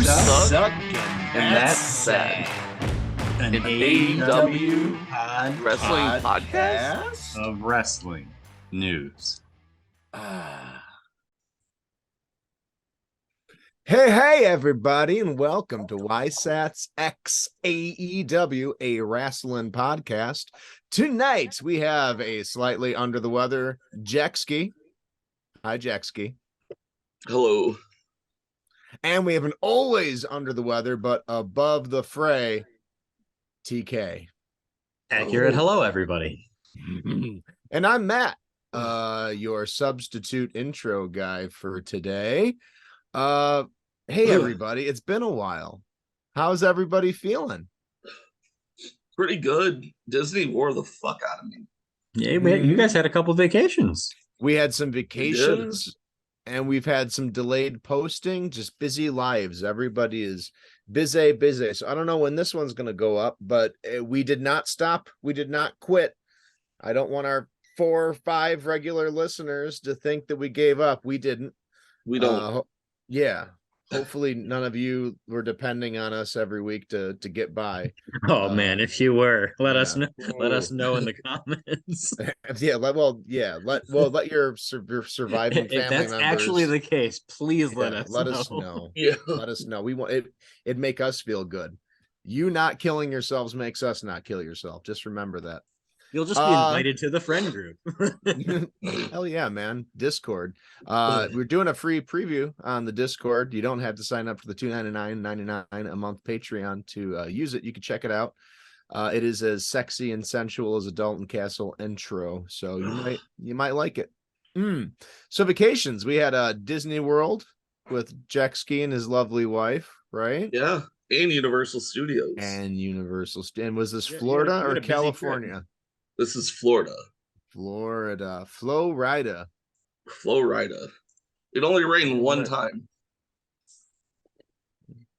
suck, and that's sad. An AEW wrestling podcast of wrestling news. Hey, everybody, and welcome to YSATS X AEW, a wrestling podcast. Tonight, we have a slightly under the weather Jexski. Hi, Jexski. Hello. And we have an always under the weather, but above the fray, TK. Accurate. Hello, everybody. And I'm Matt, your substitute intro guy for today. Hey, everybody, it's been a while. How's everybody feeling? Pretty good. Disney wore the fuck out of me. Yeah, you guys had a couple vacations. We had some vacations, and we've had some delayed posting, just busy lives. Everybody is busy. So I don't know when this one's going to go up, but we did not stop. We did not quit. I don't want our 4 or 5 regular listeners to think that we gave up. We didn't. We don't. Yeah. Hopefully none of you were depending on us every week to get by. Oh man, if you were, let us know. Let us know in the comments. Let your surviving family if that's members actually the case, please let us know. Yeah. Let us know. We want it. It'd make us feel good. You not killing yourselves makes us not kill yourself. Just remember that. You'll just be invited to the friend group. Hell yeah, man. Discord. We're doing a free preview on the Discord. You don't have to sign up for the $2.99 a month Patreon to use it. You can check it out. It is as sexy and sensual as a Dalton Castle intro, so you might like it. So vacations. We had Disney World with Jexski and his lovely wife, right? Yeah, and Universal Studios. And was this Florida or California? This is Florida. Florida. It only rained one time.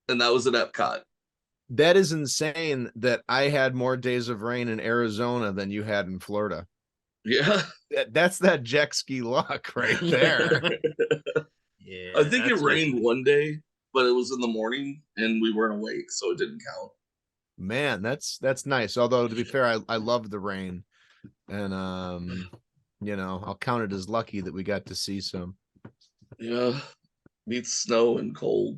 And that was at Epcot. That is insane that I had more days of rain in Arizona than you had in Florida. Yeah. That's that Jexski luck right there. Yeah. I think it rained one day, but it was in the morning and we weren't awake, so it didn't count. Man, that's nice. Although to be fair, I love the rain. And I'll count it as lucky that we got to see some. Yeah. Beats snow and cold.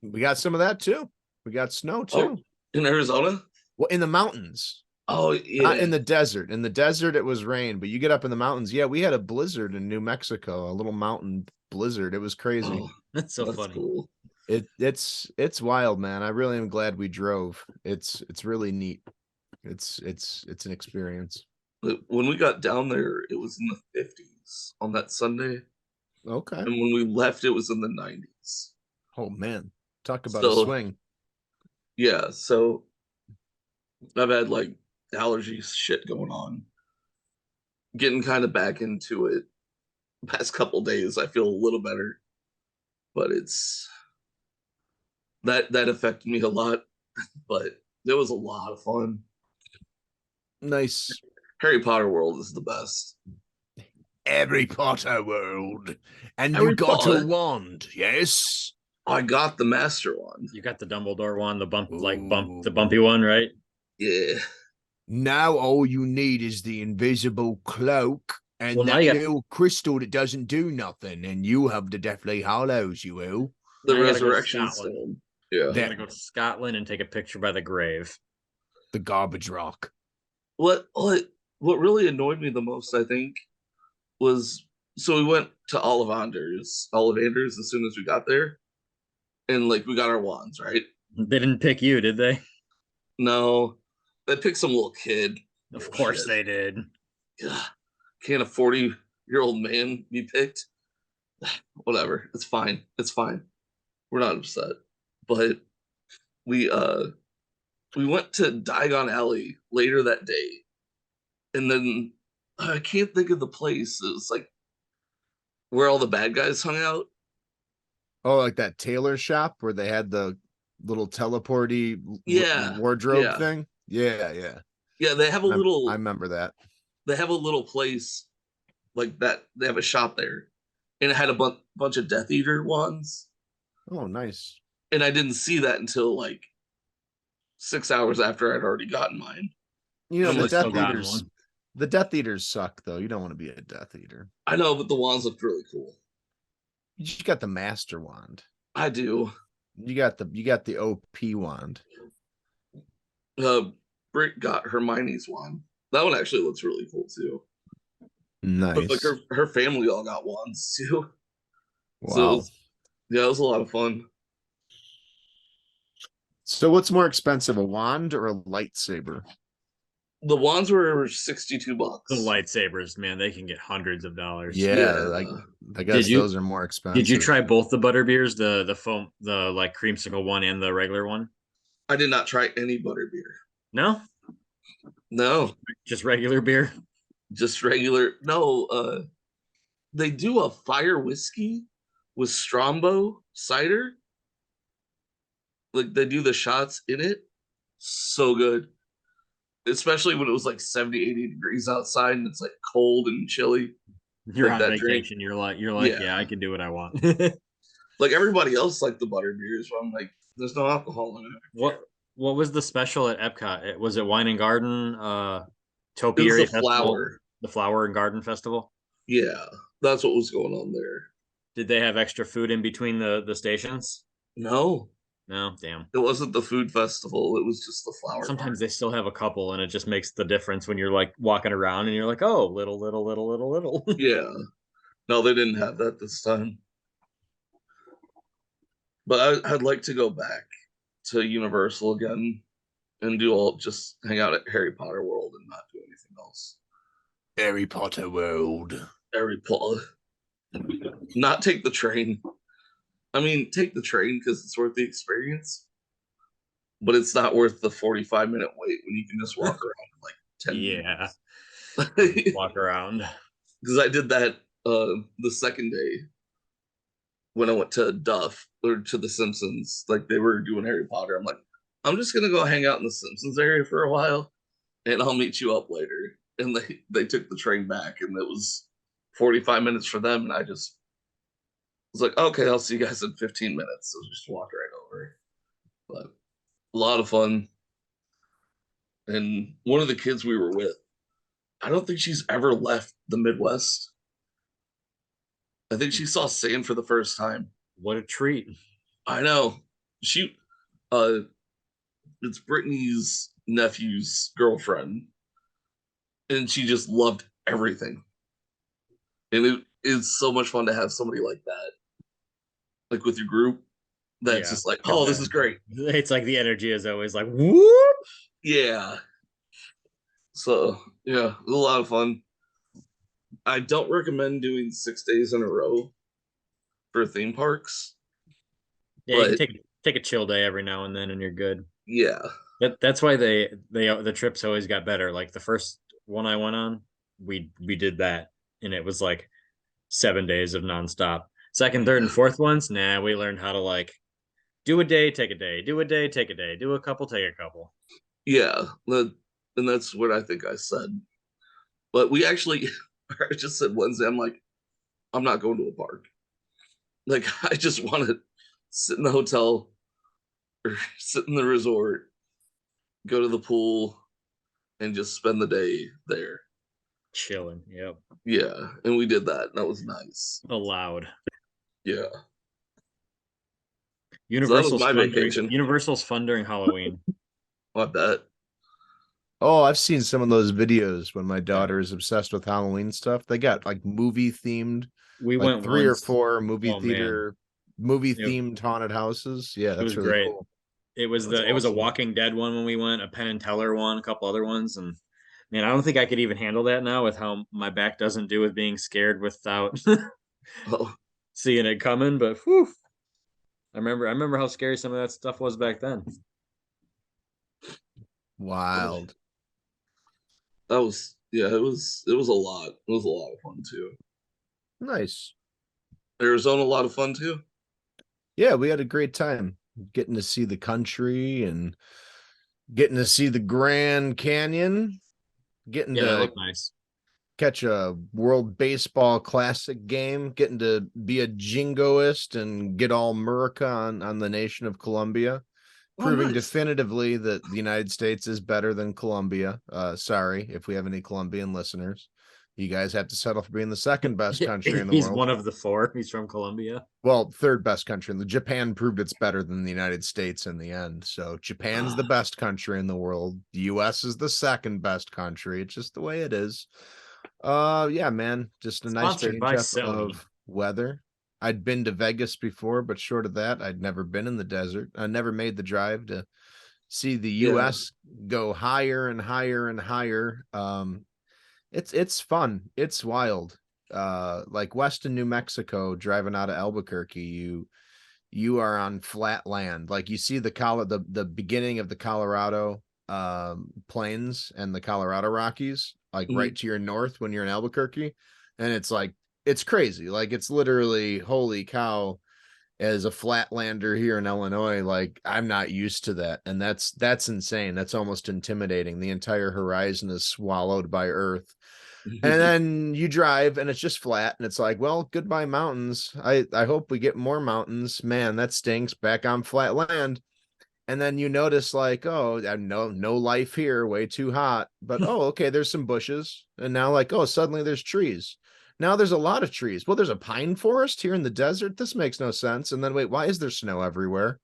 We got some of that too. We got snow too. Oh, in Arizona? Well, in the mountains. Oh, yeah. Not in the desert. In the desert it was rain, but you get up in the mountains. Yeah, we had a blizzard in New Mexico, a little mountain blizzard. It was crazy. Oh, that's funny. Cool. It's wild, man. I really am glad we drove. It's really neat. It's an experience. When we got down there, it was in the 50s on that Sunday. Okay. And when we left, it was in the 90s. Oh man, talk about a swing. Yeah, so I've had like allergy shit going on. Getting kind of back into it. Past couple days, I feel a little better, but it's that affected me a lot. But it was a lot of fun. Nice. Harry Potter World is the best. Harry Potter World, and Harry you got Potter. a wand, yes. I got the Master Wand. You got the Dumbledore one, the bumpy one, right? Yeah. Now all you need is the invisible cloak and that little crystal that doesn't do nothing, and you have the Deathly Hallows, you will. The Resurrection Stone. Yeah. You gotta go to Scotland and take a picture by the grave. The garbage rock. What really annoyed me the most, I think, was so we went to Ollivanders as soon as we got there, and like we got our wands, right? They didn't pick you, did they? No, they picked some little kid. Of course they did. Yeah. Can't a 40-year-old man be picked? Whatever, it's fine. We're not upset, but we went to Diagon Alley later that day, and then I can't think of the place. It was like where all the bad guys hung out. Oh, like that tailor shop where they had the little teleporty wardrobe thing? Yeah. Yeah, they have a little... I remember that. They have a little place like that. They have a shop there, and it had a bunch of Death Eater wands. Oh, nice. And I didn't see that until like 6 hours after I'd already gotten mine. You know, I'm the like, Death still gotten Eaters, one. the Death Eaters suck though. You don't want to be a Death Eater. I know, but the wands looked really cool. You just got the Master Wand. I do. You got the OP wand. Britt got Hermione's wand. That one actually looks really cool too. But like Nice. her family all got wands too. So Wow. it was a lot of fun. So what's more expensive, a wand or a lightsaber? The wands were $62. The lightsabers, man, they can get hundreds of dollars. Yeah, I guess you- those are more expensive. Did you try both the butter beers, the foam, the like creamsicle one and the regular one? I did not try any butterbeer. No, No, just regular beer. just regular. No, they do a fire whiskey with Strombo cider. Like they do the shots in it. So good. Especially when it was like 70, 80 degrees outside and it's like cold and chilly. You're Like on that vacation. drink. You're like, Yeah. yeah, I can do what I want. Like everybody else liked the butter beers, but I'm like, there's no alcohol in it. What was the special at Epcot? Was it Wine and Garden, It was Topiary the Festival, flower. the Flower and Garden Festival? Yeah, that's what was going on there. Did they have extra food in between the stations? No, No, damn. it wasn't the food festival. It was just the flower. Sometimes they still have a couple, and it just makes the difference when you're like walking around and you're like, oh, little. Yeah. No, they didn't have that this time. But I'd like to go back to Universal again and just hang out at Harry Potter World and not do anything else. Harry Potter World. Harry Potter. Not take the train. I mean, take the train because it's worth the experience. But it's not worth the 45-minute wait when you can just walk around in like 10 Yeah, minutes. walk around. Because I did that the second day when I went to Duff or to the Simpsons. Like they were doing Harry Potter. I'm like, I'm just gonna go hang out in the Simpsons area for a while, and I'll meet you up later. And they took the train back, and it was 45 minutes for them, and I just was like, okay, I'll see you guys in 15 minutes. So just walked right over. But a lot of fun. And one of the kids we were with, I don't think she's ever left the Midwest. I think she saw sand for the first time. What a treat. I know. She it's Brittany's nephew's girlfriend. And she just loved everything. And it is so much fun to have somebody like that. Like with your group. That's just like, oh, this is great. It's like the energy is always like, whoop. Yeah. So yeah, it was a lot of fun. I don't recommend doing 6 days in a row for theme parks. Yeah, you But- can take a chill day every now and then, and you're good. Yeah. That's why the trips always got better. Like the first one I went on, we did that, and it was like 7 days of nonstop. Second, third, and fourth ones, nah, we learned how to like do a day, take a day, do a day, take a day, do a couple, take a couple. Yeah. And that's what I think I said. But we actually, I just said Wednesday, I'm like, I'm not going to a park. Like, I just want to sit in the hotel or sit in the resort, go to the pool, and just spend the day there. Chilling. Yep. Yeah. And we did that. That was nice. Allowed. Yeah. Universal's my fun vacation. Universal's fun during Halloween. I bet. Oh, I've seen some of those videos when my daughter is obsessed with Halloween stuff. They got like movie themed, We like went 3 once. or 4 movie Oh, man. theater, movie themed haunted houses. Yeah, that's was really great. cool. It was That's it was a awesome. Walking Dead one when we went, a Penn and Teller one, a couple other ones, and man, I don't think I could even handle that now with how my back doesn't do with being scared without Oh, seeing it coming. But whew, I remember how scary some of that stuff was back then. Wild. that was it was a lot. It was a lot of fun too. Nice. Arizona, a lot of fun too. Yeah, we had a great time getting to see the country and getting to see the Grand Canyon, getting Yeah, that to looked nice. catch a World Baseball Classic game, getting to be a jingoist and get all America on the nation of Colombia, proving nice. definitively that the United States is better than Colombia. Sorry if we have any Colombian listeners. You guys have to settle for being the second best country in the He's world. one of the 4. He's from Colombia. Well, third best country. Japan proved it's better than the United States in the end. So Japan's the best country in the world. The US is the second best country. It's just the way it is. Yeah, man. Just a nice Sponsored change by up Sony. of weather. I'd been to Vegas before, but short of that, I'd never been in the desert. I never made the drive to see the US go higher and higher and higher. It's fun. It's wild. Like Weston, New Mexico, driving out of Albuquerque, you are on flat land. Like you see the beginning of the Colorado plains and the Colorado Rockies, like right to your north when you're in Albuquerque, and it's like it's crazy. Like it's literally holy cow. As a flatlander here in Illinois, like I'm not used to that, and that's insane. That's almost intimidating. The entire horizon is swallowed by earth. And then you drive and it's just flat and it's like, well, goodbye mountains. I hope we get more mountains. Man, that stinks. Back on flat land. And then you notice like, oh, no life here, way too hot. But oh, okay, there's some bushes. And now like, oh, suddenly there's trees. Now there's a lot of trees. Well, there's a pine forest here in the desert. This makes no sense. And then wait, why is there snow everywhere?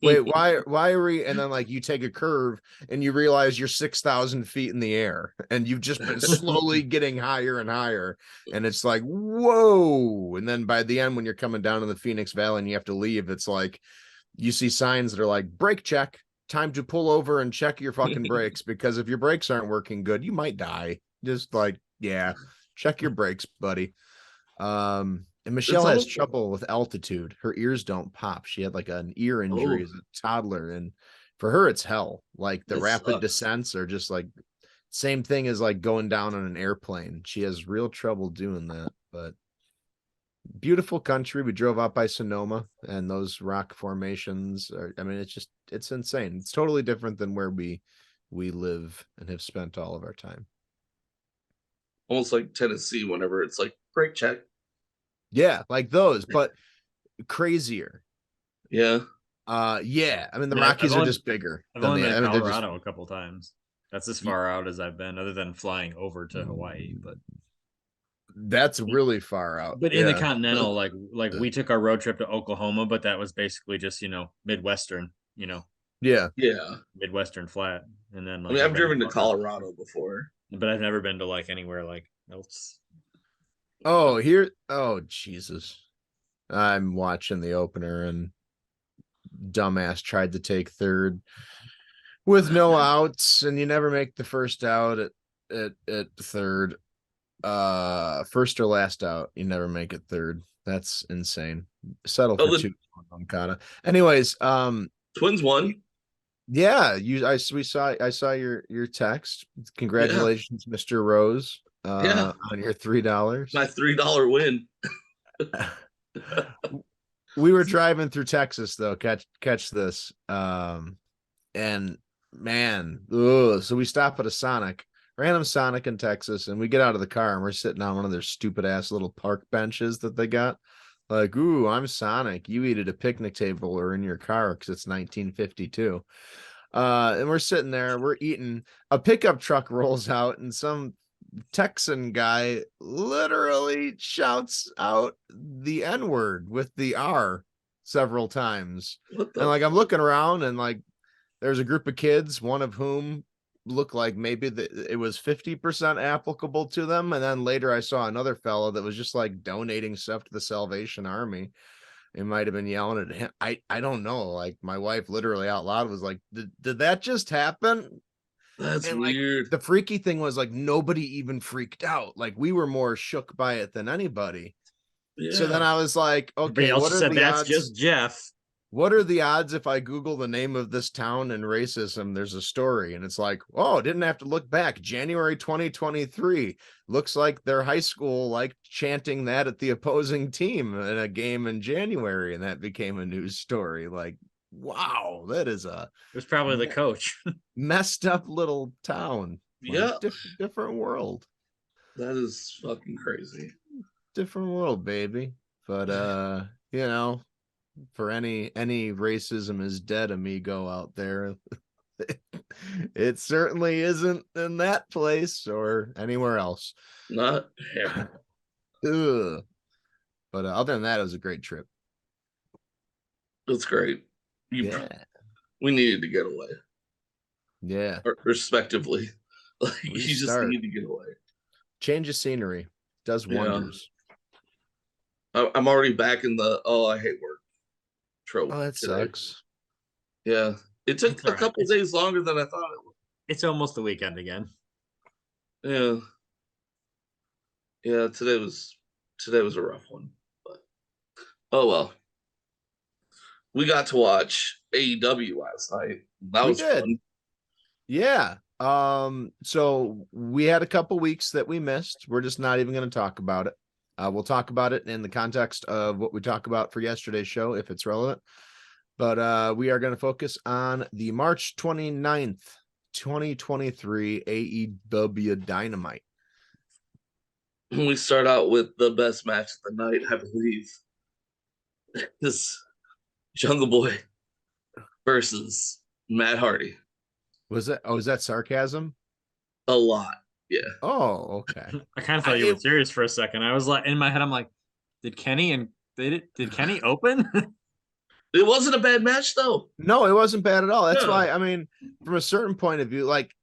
Wait, why are we? And then like you take a curve and you realize you're 6,000 feet in the air and you've just been slowly getting higher and higher. And it's like, whoa. And then by the end, when you're coming down in the Phoenix Valley and you have to leave, it's like you see signs that are like brake check, time to pull over and check your fucking brakes, because if your brakes aren't working good, you might die. Just like, yeah, check your brakes, buddy. And Michelle has trouble with altitude. Her ears don't pop. She had like an ear injury as a toddler. And for her, it's hell. Like the rapid descents are just like same thing as like going down on an airplane. She has real trouble doing that, but beautiful country. We drove out by Sonoma and those rock formations are, I mean, it's insane. It's totally different than where we live and have spent all of our time. Almost like Tennessee whenever it's like brake check. Yeah, like those, but crazier. Yeah. Yeah. I mean, the Rockies are just bigger. I've only been to Colorado a couple times. That's as far out as I've been, other than flying over to Hawaii. But that's really far out. But in the continental, like we took our road trip to Oklahoma, but that was basically just Midwestern. Yeah. Midwestern flat, and then like, I mean, I've driven to Colorado before, but I've never been to like anywhere like else. Oh, Jesus. I'm watching the opener and dumbass tried to take third with no outs, and you never make the first out at third. First or last out, you never make it third. That's insane. Settle for 2 on Kata. Anyways, Twins won. Yeah, I saw your text. Congratulations, Mr. Rose. On your $3. My $3 win. We were driving through Texas though. Catch this. And man, so we stop at a random Sonic in Texas, and we get out of the car and we're sitting on one of their stupid ass little park benches that they got. Like, ooh, I'm Sonic. You eat at a picnic table or in your car because it's 1952. And we're sitting there, we're eating. A pickup truck rolls out, and some Texan guy literally shouts out the N-word with the R several times. And like I'm looking around, and like there's a group of kids, one of whom looked like maybe it was 50% applicable to them. And then later I saw another fellow that was just like donating stuff to the Salvation Army. It might have been yelling at him. I don't know. Like my wife literally out loud was like, did that just happen? That's and weird. Like, the freaky thing was like nobody even freaked out. Like we were more shook by it than anybody. Yeah. So then I was like, okay, what are the odds? That's just Jeff. What are the odds if I Google the name of this town and racism, there's a story, and it's like, oh, didn't have to look back. January 2023. Looks like their high school like chanting that at the opposing team in a game in January, and that became a news story. Like, wow, that is it was probably the coach. Messed up little town. Yeah. Like, different world. That is fucking crazy. Different world, baby. But you know, for any racism is dead amigo out there, it certainly isn't in that place or anywhere else. Not here. Ugh. But other than that, it was a great trip. It's great. Yeah. We needed to get away, Yeah. respectively. Like you just Restart. need to get away. Change of scenery does Yeah. wonders. I'm already back in the I hate work trope. Oh, that today. sucks. Yeah, it took It's a all right. couple days longer than I thought it would. It's almost the weekend again. Yeah, yeah. Today was a rough one, but oh well. We got to watch AEW last night. That We was did. fun. Yeah. So we had a couple weeks that we missed. We're just not even going to talk about it. We'll talk about it in the context of what we talk about for yesterday's show, if it's relevant. But we are going to focus on the March 29th, 2023 AEW Dynamite. We start out with the best match of the night, I believe. This Jungle Boy versus Matt Hardy. Was that sarcasm? A lot. Yeah. Oh, okay. I kind of thought you were serious for a second. I was like, in my head, I'm like, did Kenny open? It wasn't a bad match though. No, it wasn't bad at all. That's Yeah. why, I mean, from a certain point of view, like,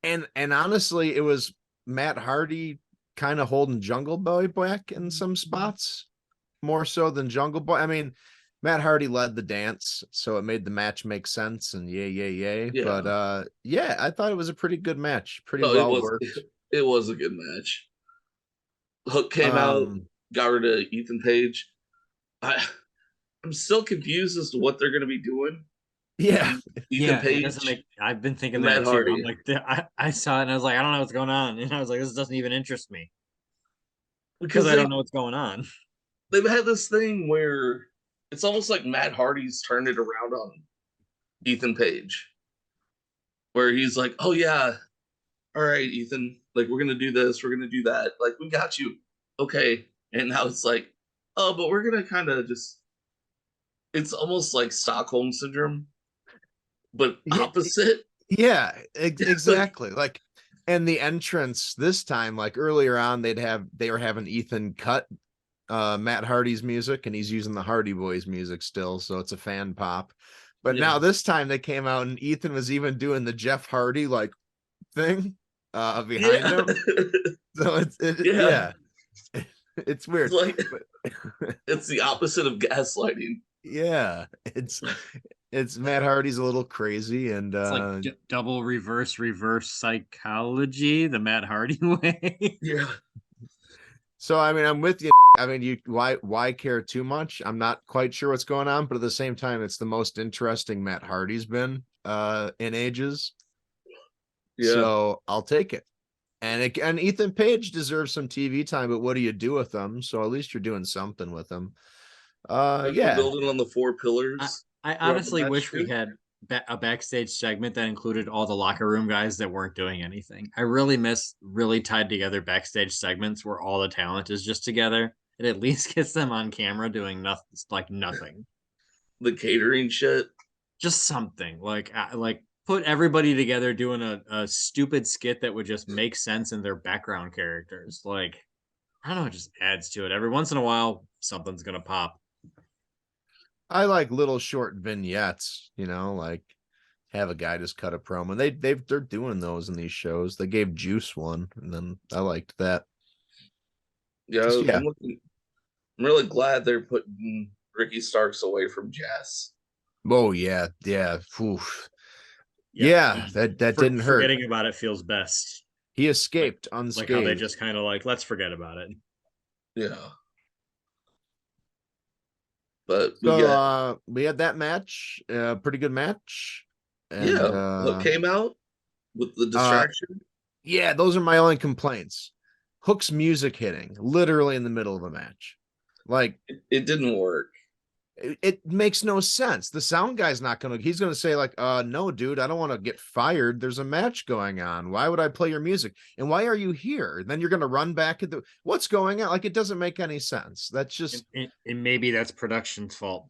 and honestly, it was Matt Hardy kind of holding Jungle Boy back in some spots, more so than Jungle Boy. I mean, Matt Hardy led the dance, so it made the match make sense, and yay. Yeah. But yeah, I thought it was a pretty good match, pretty No, well worked. It was a good match. Hook came out, got rid of Ethan Page. I'm still confused as to what they're going to be doing. Yeah. Ethan Page. It doesn't make. I've been thinking Matt that too. Hardy. I'm like, I saw it and I was like, I don't know what's going on, and I was like, this doesn't even interest me because I don't know what's going on. They've had this thing where it's almost like Matt Hardy's turned it around on Ethan Page, where he's like, "Oh yeah, all right, Ethan, like we're gonna do this, we're gonna do that, like we got you, okay." And now it's like, "Oh, but we're gonna kind of just." It's almost like Stockholm syndrome, but opposite. Yeah, exactly. Like, and the entrance this time, like earlier on, they were having Ethan cut Matt Hardy's music, and he's using the Hardy Boys music still, so it's a fan pop. But now this time they came out and Ethan was even doing the Jeff Hardy like thing behind him. So yeah. It's weird. It's like it's the opposite of gaslighting. Yeah, it's Matt Hardy's a little crazy, and It's like double reverse psychology, the Matt Hardy way. Yeah. So I mean, I'm with you. I mean, why care too much? I'm not quite sure what's going on, but at the same time, it's the most interesting Matt Hardy's been in ages. Yeah. So I'll take it. And Ethan Page deserves some TV time, but what do you do with them? So at least you're doing something with them. Yeah, building on the 4 pillars. I honestly wish we had a backstage segment that included all the locker room guys that weren't doing anything. I really miss really tied together backstage segments where all the talent is just together. It at least gets them on camera doing nothing. The catering shit. Just something like put everybody together doing a stupid skit that would just make sense in their background characters. Like, I don't know, it just adds to it. Every once in a while, something's gonna pop. I like little short vignettes, like have a guy just cut a promo. They're doing those in these shows. They gave Juice one, and then I liked that. Yeah. I'm really glad they're putting Ricky Starks away from Jazz. Oh yeah. Oof. Yeah, that didn't hurt. Forgetting about it feels best. He escaped unscathed. Like how they just kind of let's forget about it. Yeah. But we had that match, pretty good match. And, Hook came out with the distraction. Yeah, those are my only complaints. Hook's music hitting literally in the middle of a match. Like it didn't work. it makes no sense. The sound guy's not gonna, he's gonna say like, no, dude, I don't want to get fired. There's a match going on. Why would I play your music? And why are you here? Then you're gonna run back at the, what's going on? Like, it doesn't make any sense. That's just and maybe that's production's fault.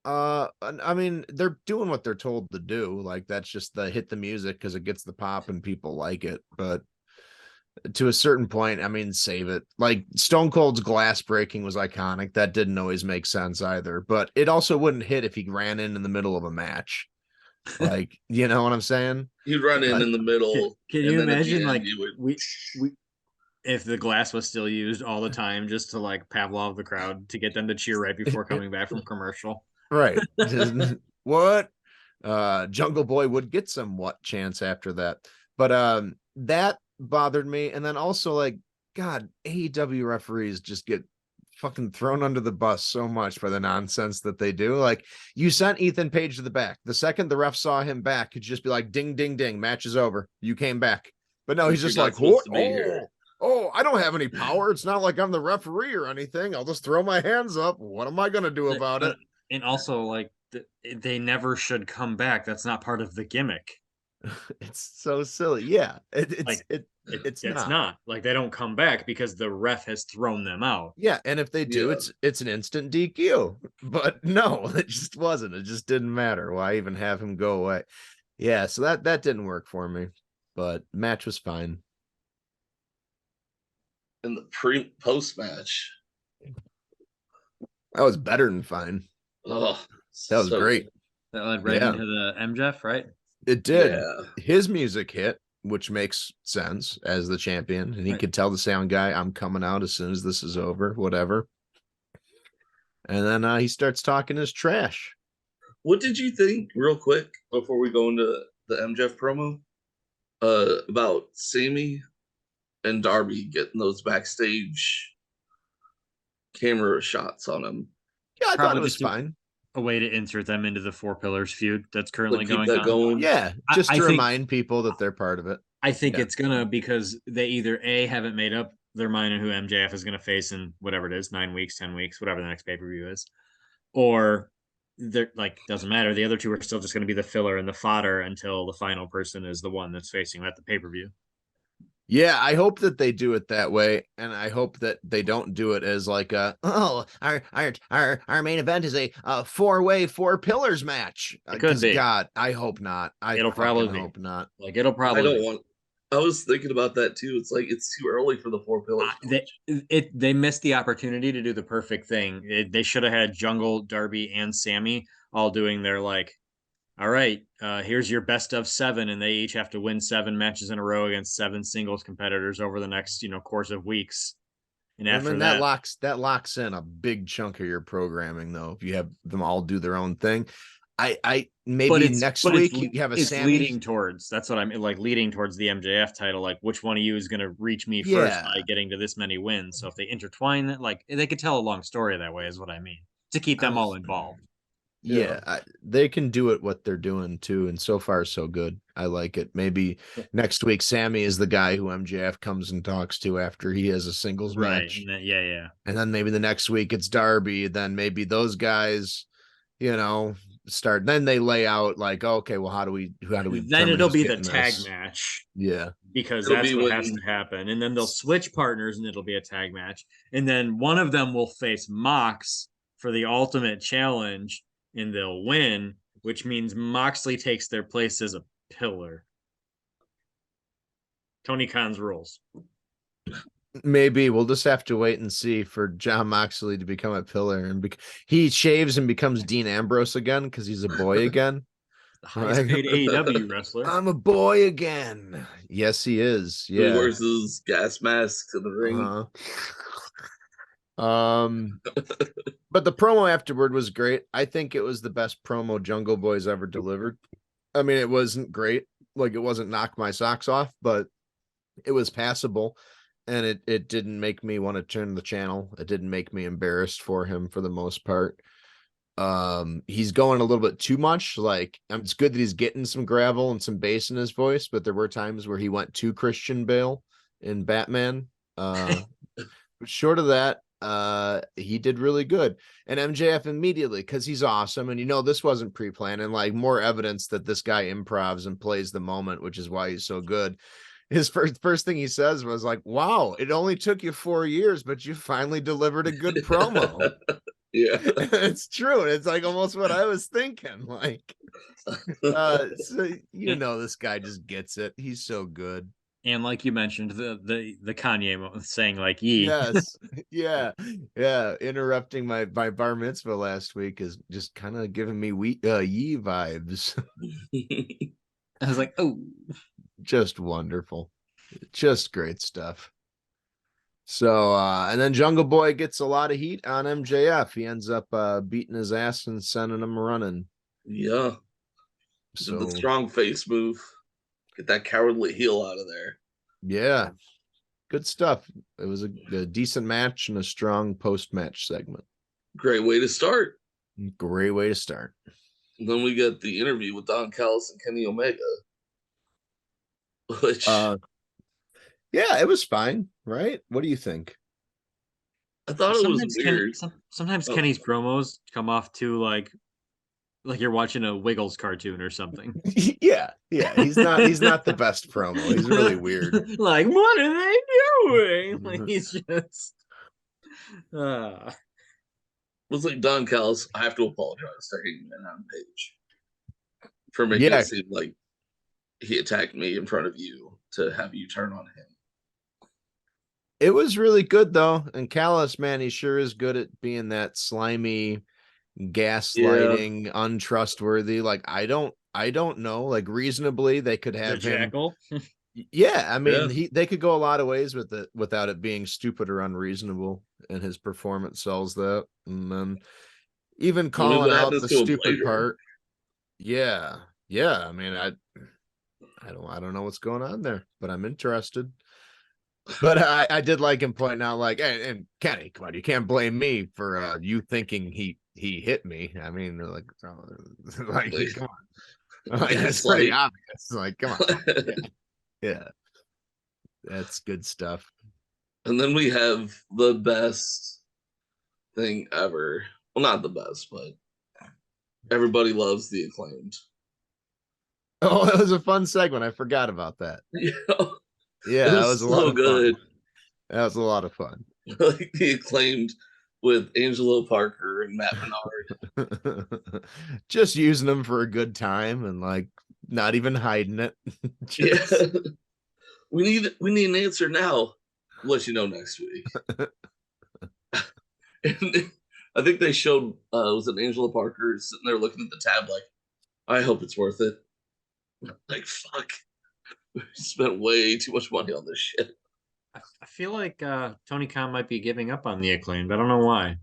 I mean, they're doing what they're told to do. Like, that's just the hit the music because it gets the pop and people like it. But to a certain point, I mean, save it. Like, Stone Cold's glass breaking was iconic. That didn't always make sense either, but it also wouldn't hit if he ran in the middle of a match. Like, you know what I'm saying? You'd run in the middle. Can and you then at the imagine, end, like, you would- we if the glass was still used all the time just to like Pavlov the crowd to get them to cheer right before coming back from commercial? Right. What? Jungle Boy would get some what chance after that. But that bothered me. And then also, like, God, AEW referees just get fucking thrown under the bus so much for the nonsense that they do. Like, you sent Ethan Page to the back. The second the ref saw him back, could just be like, ding, ding, ding, match is over. You came back. But no, he's just like, what? Oh, I don't have any power. It's not like I'm the referee or anything. I'll just throw my hands up. What am I going to do about it? And also, like, they never should come back. That's not part of the gimmick. It's so silly. Yeah, it's not like they don't come back because the ref has thrown them out. Yeah, and if they do, it's an instant DQ. But no, it just wasn't. It just didn't matter. Why even have him go away? Yeah, so that didn't work for me. But match was fine. In the post match, that was better than fine. Oh, that was great. That led right into the MJF, right? It did. Yeah. His music hit, which makes sense as the champion, and he could tell the sound guy, "I'm coming out as soon as this is over." Whatever. And then he starts talking his trash. What did you think, real quick, before we go into the MJF promo, about Sammy and Darby getting those backstage camera shots on him? Yeah, I thought it was fine. A way to insert them into the Four Pillars feud that's currently going on. Yeah, just to remind people that they're part of it. I think it's gonna, because they either haven't made up their mind on who MJF is gonna face in whatever it is, 9 weeks, 10 weeks, whatever the next pay-per-view is, or they're like, doesn't matter. The other two are still just gonna be the filler and the fodder until the final person is the one that's facing at the pay-per-view. Yeah, I hope that they do it that way, and I hope that they don't do it as like our main event is a 4-way 4 pillars match. It could be. God, I hope not. It'll probably hope not. Like, it'll probably. I don't want. I was thinking about that too. It's like it's too early for the 4 pillars. They missed the opportunity to do the perfect thing. They should have had Jungle, Darby, and Sammy all doing their like, all right, here's your best of 7, and they each have to win 7 matches in a row against 7 singles competitors over the next, course of weeks. And after that locks in a big chunk of your programming, though. If you have them all do their own thing, maybe next week you have a Sammy leading towards. That's what I mean, like leading towards the MJF title. Like, which one of you is going to reach me first by getting to this many wins? So if they intertwine that, like, they could tell a long story that way. Is what I mean, to keep them all involved. Yeah, they can do it what they're doing too, and so far so good. I like it. Maybe next week Sammy is the guy who MJF comes and talks to after he has a singles match. Yeah. And then maybe the next week it's Darby. Then maybe those guys, start. Then they lay out like, okay, well, how do we? Then it'll be the tag match. Yeah, because that's what has to happen. And then they'll switch partners, and it'll be a tag match. And then one of them will face Mox for the ultimate challenge. And they'll win, which means Moxley takes their place as a pillar. Tony Khan's rules. Maybe we'll just have to wait and see for John Moxley to become a pillar, and he shaves and becomes Dean Ambrose again because he's a boy again. The highest paid AEW wrestler. I'm a boy again. Yes, he is. Yeah, he wears his gas masks in the ring. But the promo afterward was great. I think it was the best promo Jungle Boy's ever delivered. I mean, it wasn't great, like it wasn't knock my socks off, but it was passable, and it didn't make me want to turn the channel. It didn't make me embarrassed for him for the most part. He's going a little bit too much. Like, it's good that he's getting some gravel and some bass in his voice, but there were times where he went to Christian Bale in Batman. Short of that, he did really good. And MJF immediately, because he's awesome, and this wasn't pre-planned, and like more evidence that this guy improvs and plays the moment, which is why he's so good. His first thing he says was like, "Wow, it only took you 4 years, but you finally delivered a good promo." Yeah. It's true. And it's like almost what I was thinking. Like, so this guy just gets it. He's so good. And like you mentioned, the Kanye moment saying like "ye." Yes. Yeah. Interrupting my bar mitzvah last week is just kind of giving me ye vibes. I was like, oh, Just wonderful. Just great stuff. So and then Jungle Boy gets a lot of heat on MJF. He ends up beating his ass and sending him running. Yeah. So the strong face move. Get that cowardly heel out of there. Yeah. Good stuff. It was a decent match and a strong post-match segment. Great way to start. Great way to start. And then we get the interview with Don Callis and Kenny Omega. Which yeah, it was fine, right? What do you think? I thought it was weird. Sometimes Kenny's promos come off too like you're watching a Wiggles cartoon or something. Yeah. He's not the best promo. He's really weird. Like, what are they doing? Like he's just it was like Don Callis. I have to apologize to Hangman on Page for making it seem like he attacked me in front of you to have you turn on him. It was really good though, and Callis, man, he sure is good at being that slimy, gaslighting, untrustworthy. Like I don't know. Like reasonably, they could have the Jackal. Yeah, I mean, they could go a lot of ways with it without it being stupid or unreasonable, and his performance sells that. And then even calling out the stupid part. Yeah. I mean, I don't know what's going on there, but I'm interested. But I did like him pointing out, like, and Kenny, come on, you can't blame me for you thinking he hit me. I mean, like come on, like it's pretty obvious. Like, come on, yeah, that's good stuff. And then we have the best thing ever. Well, not the best, but everybody loves the Acclaimed. Oh, that was a fun segment. I forgot about that. Yeah, that was a lot of good. Fun. That was a lot of fun. Like the Acclaimed with Angelo Parker and Matt Menard. Just using them for a good time and like not even hiding it. Yeah. We need an answer now. We'll let you know next week. And I think they showed was it Angelo Parker sitting there looking at the tab like, I hope it's worth it. Like fuck. We spent way too much money on this shit. I feel like Tony Khan might be giving up on the Acclaimed. I don't know why.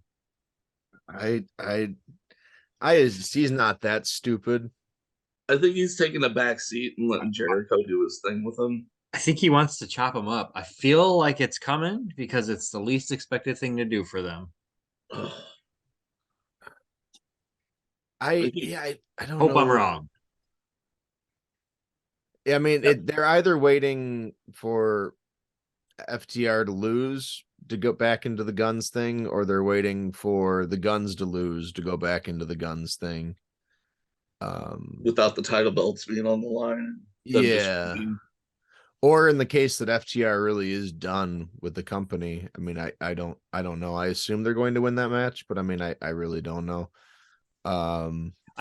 He's not that stupid. I think he's taking a back seat and letting Jericho do his thing with him. I think he wants to chop him up. I feel like it's coming because it's the least expected thing to do for them. I don't hope know. I'm wrong. I mean, they're either waiting for FTR to lose to go back into the Guns thing, or they're waiting for the Guns to lose to go back into the Guns thing. Without the title belts being on the line. Yeah. Or in the case that FTR really is done with the company. I mean, I don't know. I assume they're going to win that match, but I mean, I really don't know. I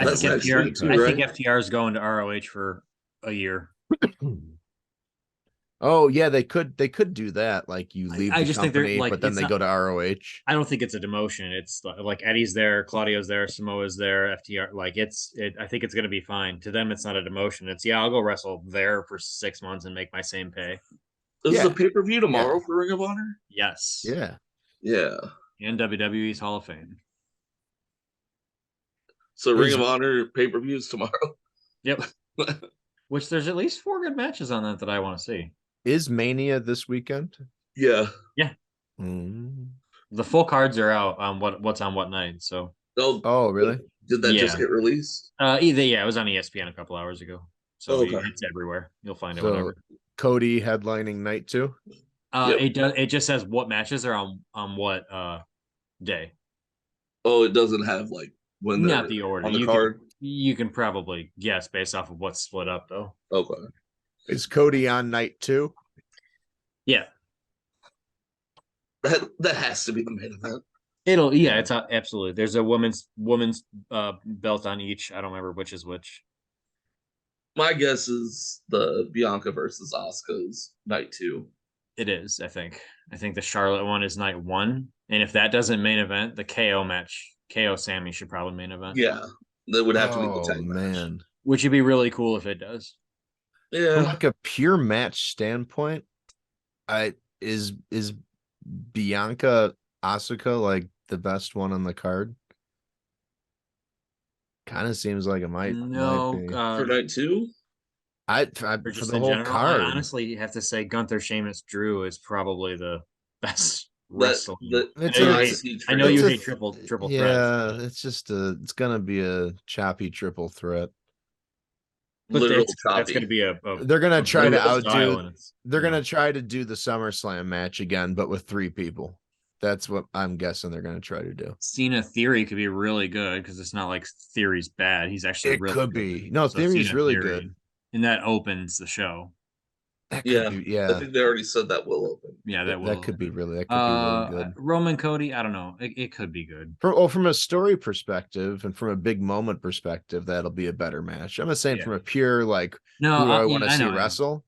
think FTR is going to ROH for a year. Oh yeah, they could do that. Like you leave the company, but then they go to ROH. I don't think it's a demotion. It's like Eddie's there, Claudio's there, Samoa's there, FTR. Like I think it's going to be fine. To them, it's not a demotion. It's I'll go wrestle there for 6 months and make my same pay. Is the pay-per-view tomorrow for Ring of Honor? Yes. Yeah. And WWE's Hall of Fame. So Ring of Honor pay-per-views tomorrow. Yep. Which there's at least 4 good matches on that I want to see. Is Mania this weekend? Yeah. The full cards are out on what's on what night. So. Oh, really? Did that just get released? It was on ESPN a couple hours ago. So it's everywhere. You'll find it whenever. Cody headlining night 2. Yep. It does. It just says what matches are on what day. Oh, it doesn't have like when Not they're the order. on the card. You can probably guess based off of what's split up though. Okay. Is Cody on night 2? Yeah, That has to be the main event. it's absolutely. There's a women's belt on each. I don't remember which is which. My guess is the Bianca versus Asuka's night 2. It is. I think the Charlotte one is night 1, and if that doesn't main event, the KO match, KO Sammy should probably main event. Yeah, that would have to be the Oh tag match. man. Which would be really cool if it does. From Yeah, like a pure match standpoint, is Bianca Asuka like the best one on the card? Kind of seems like it might be. for night 2. For just the in whole general, card. I honestly have to say Gunther, Sheamus, Drew is probably the best That wrestling. It's I know you a- hate triple threats. Yeah, it's gonna be a choppy triple threat. But Literal that's choppy. going to be They're gonna try to literal outdo. They're gonna try to do the SummerSlam match again, but with 3 people. That's what I'm guessing they're gonna try to do. Cena Theory could be really good because it's not like Theory's bad. He's actually It really could good. be. No, Theory's Cena really Theory, good. and that opens the show. That Yeah, could be, I yeah. think they already said that will open. Yeah, That could be really good. Roman Cody, I don't know. It could be good. From a story perspective and from a big moment perspective, that'll be a better match. I'm not saying Yeah. from a pure like No, who do I want to see know. wrestle.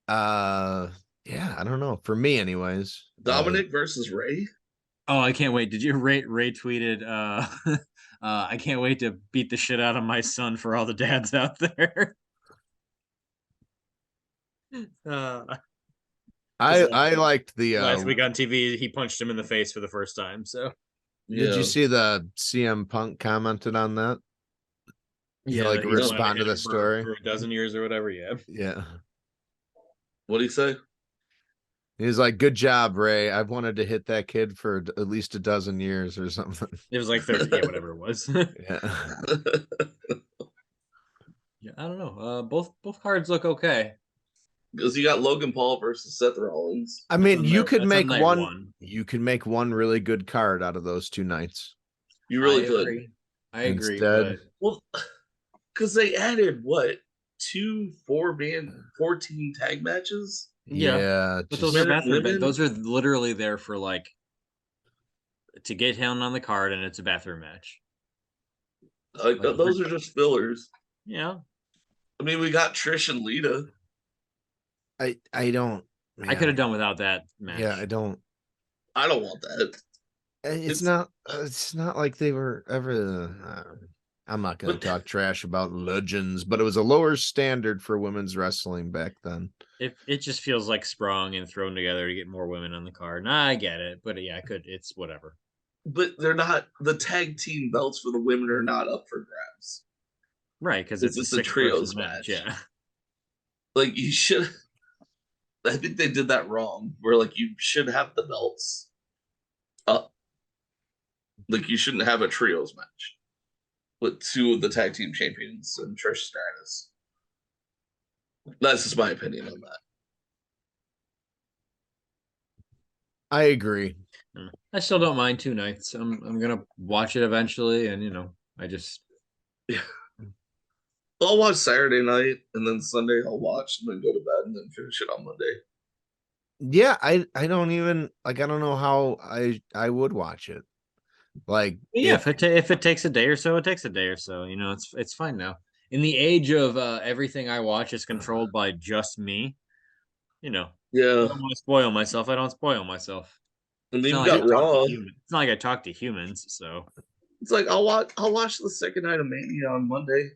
Yeah, I don't know. For me, anyways. Dominic versus Ray. Oh, I can't wait. Did you Ray tweeted I can't wait to beat the shit out of my son for all the dads out there. I liked the last week on TV he punched him in the face for the first time. So did you see the CM Punk commented on that? He like respond to the story for a dozen years or whatever. Yeah. What do you say? He's like, good job, Ray. I've wanted to hit that kid for at least a dozen years or something. It was like 30, whatever it was. Yeah. Yeah, I don't know. Both cards look okay. Because you got Logan Paul versus Seth Rollins. I mean, you could make one. You can make one really good card out of those 2 nights. You really could. I agree. Instead, Well, because they added what 2 4-team tag matches. Yeah, but those are bathroom. Those are literally there for like to get down on the card, and it's a bathroom match. Like those are just fillers. Yeah. I mean, we got Trish and Lita. I don't. Man. I could have done without that match. Yeah, I don't want that. It's not like they were ever. I'm not going to talk trash about legends, but it was a lower standard for women's wrestling back then. It just feels like sprung and thrown together to get more women on the card. Nah, I get it, but yeah, it's whatever. But they're not. The tag team belts for the women are not up for grabs. Right, because it's a trios match. Yeah. Like you should. I think they did that wrong. Where like you should have the belts up. Like you shouldn't have a trios match with 2 of the tag team champions and Trish Stratus. That's just my opinion on that. I agree. I still don't mind 2 nights. I'm gonna watch it eventually, and I'll watch Saturday night, and then Sunday I'll watch, and then go to bed, and then finish it on Monday. Yeah, I don't even like. I don't know how I would watch it. Like, yeah, if it takes a day or so, it takes a day or so. It's fine now. In the age of everything I watch is controlled by just me. Yeah. I don't want to spoil myself. I don't spoil myself. And then you got Raw. It's not like I talk to humans, so it's like I'll watch the second night of Mania on Monday.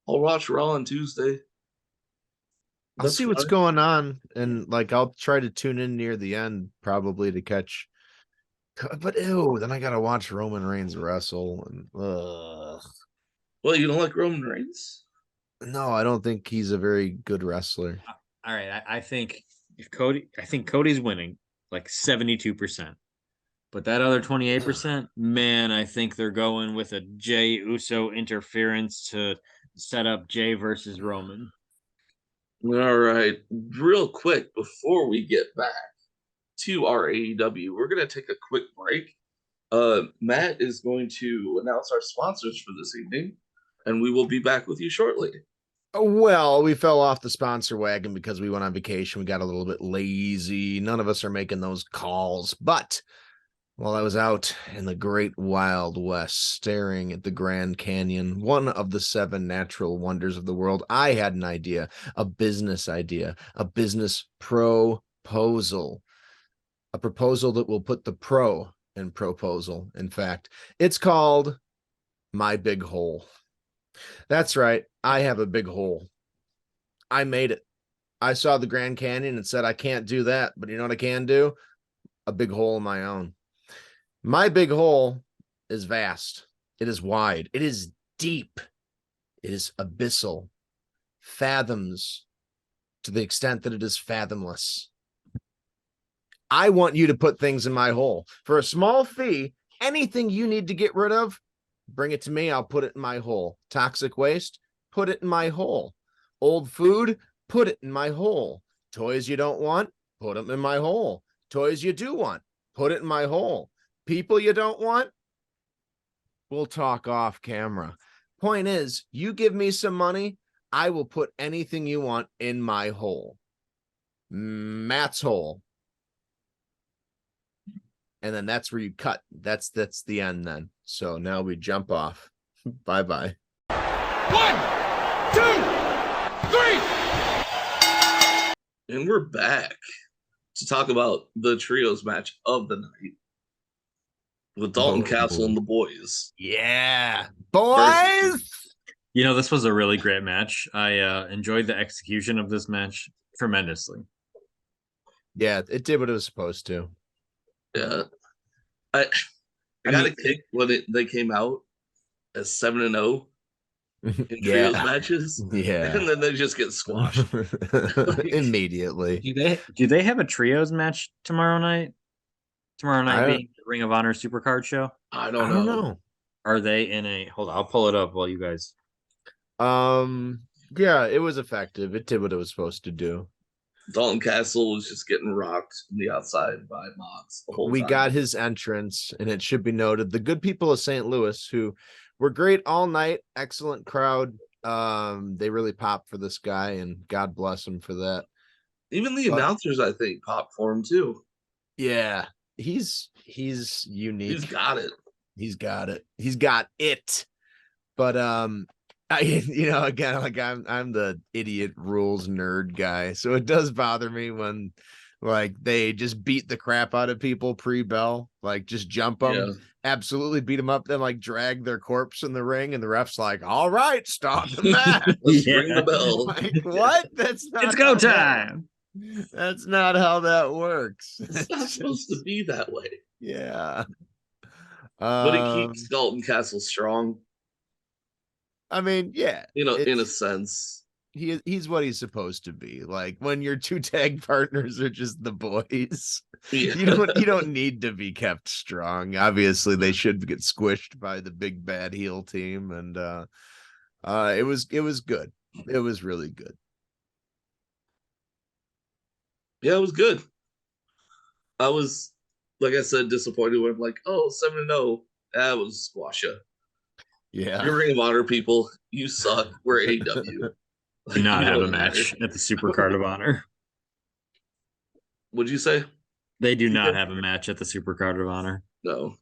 I'll watch Raw on Tuesday. I'll see what's going on, and like I'll try to tune in near the end probably to catch. But then I gotta watch Roman Reigns wrestle, and well, you don't like Roman Reigns? No, I don't think he's a very good wrestler. All right, I think Cody's winning like 72%. But that other 28%, man, I think they're going with a Jey Uso interference to set up Jey versus Roman. All right. Real quick, before we get back, to our AEW. We're going to take a quick break. Matt is going to announce our sponsors for this evening, and we will be back with you shortly. Well, we fell off the sponsor wagon because we went on vacation. We got a little bit lazy. None of us are making those calls. But while I was out in the great Wild West staring at the Grand Canyon, one of the 7 natural wonders of the world, I had an idea, a business proposal, a proposal that will put the pro in proposal. In fact, it's called My Big Hole. That's right. I have a big hole. I made it. I saw the Grand Canyon and said, I can't do that. But you know what I can do? A big hole of my own. My big hole is vast. It is wide. It is deep. It is abyssal. Fathoms to the extent that it is fathomless. I want you to put things in my hole. For a small fee, anything you need to get rid of, bring it to me. I'll put it in my hole. Toxic waste, put it in my hole. Old food, put it in my hole. Toys you don't want, put them in my hole. Toys you do want, put it in my hole. People you don't want, we'll talk off camera. Point is, you give me some money, I will put anything you want in my hole. Matt's hole. And then that's where you cut. That's the end then. So now we jump off. Bye-bye. 1, 2, 3. And we're back to talk about the trios match of the night with Dalton Castle and the boys. Yeah. Boys! You know, this was a really great match. I enjoyed the execution of this match tremendously. Yeah, it did what it was supposed to. Yeah. I got a kick when they came out as 7-0 in trios matches. Yeah. And then they just get squashed. Immediately. Do they have a trios match tomorrow night? Tomorrow night being the Ring of Honor Supercard show? I don't know. Are they in a hold on, I'll pull it up while you guys. Yeah, it was effective. It did what it was supposed to do. Dalton Castle was just getting rocked on the outside by Mox the whole time. We got his entrance, and it should be noted, the good people of St. Louis, who were great all night, excellent crowd. They really popped for this guy, and God bless him for that. Even the announcers, I think, popped for him too. Yeah, he's unique. He's got it. He's got it. He's got it. But again, like I'm the idiot rules nerd guy, so it does bother me when like they just beat the crap out of people pre-bell, like just jump them, absolutely beat them up, then like drag their corpse in the ring, and the ref's like, "All right, stop the match, let's ring the bell." Like, what? That's not. It's go time. That's not how that works. It's not supposed to be that way. Yeah. But it keeps Dalton Castle strong. I mean, yeah. In a sense. He's what he's supposed to be. Like when your 2 tag partners are just the boys. Yeah. You don't need to be kept strong. Obviously, they should get squished by the big bad heel team. And it was good. It was really good. Yeah, it was good. I was, like I said, disappointed when I'm like, 7-0. That was squash ya. Yeah. You're Ring of Honor people. You suck. We're AEW. Do not have a match at the Supercard of Honor. What'd you say? They do not have a match at the Supercard of Honor. No.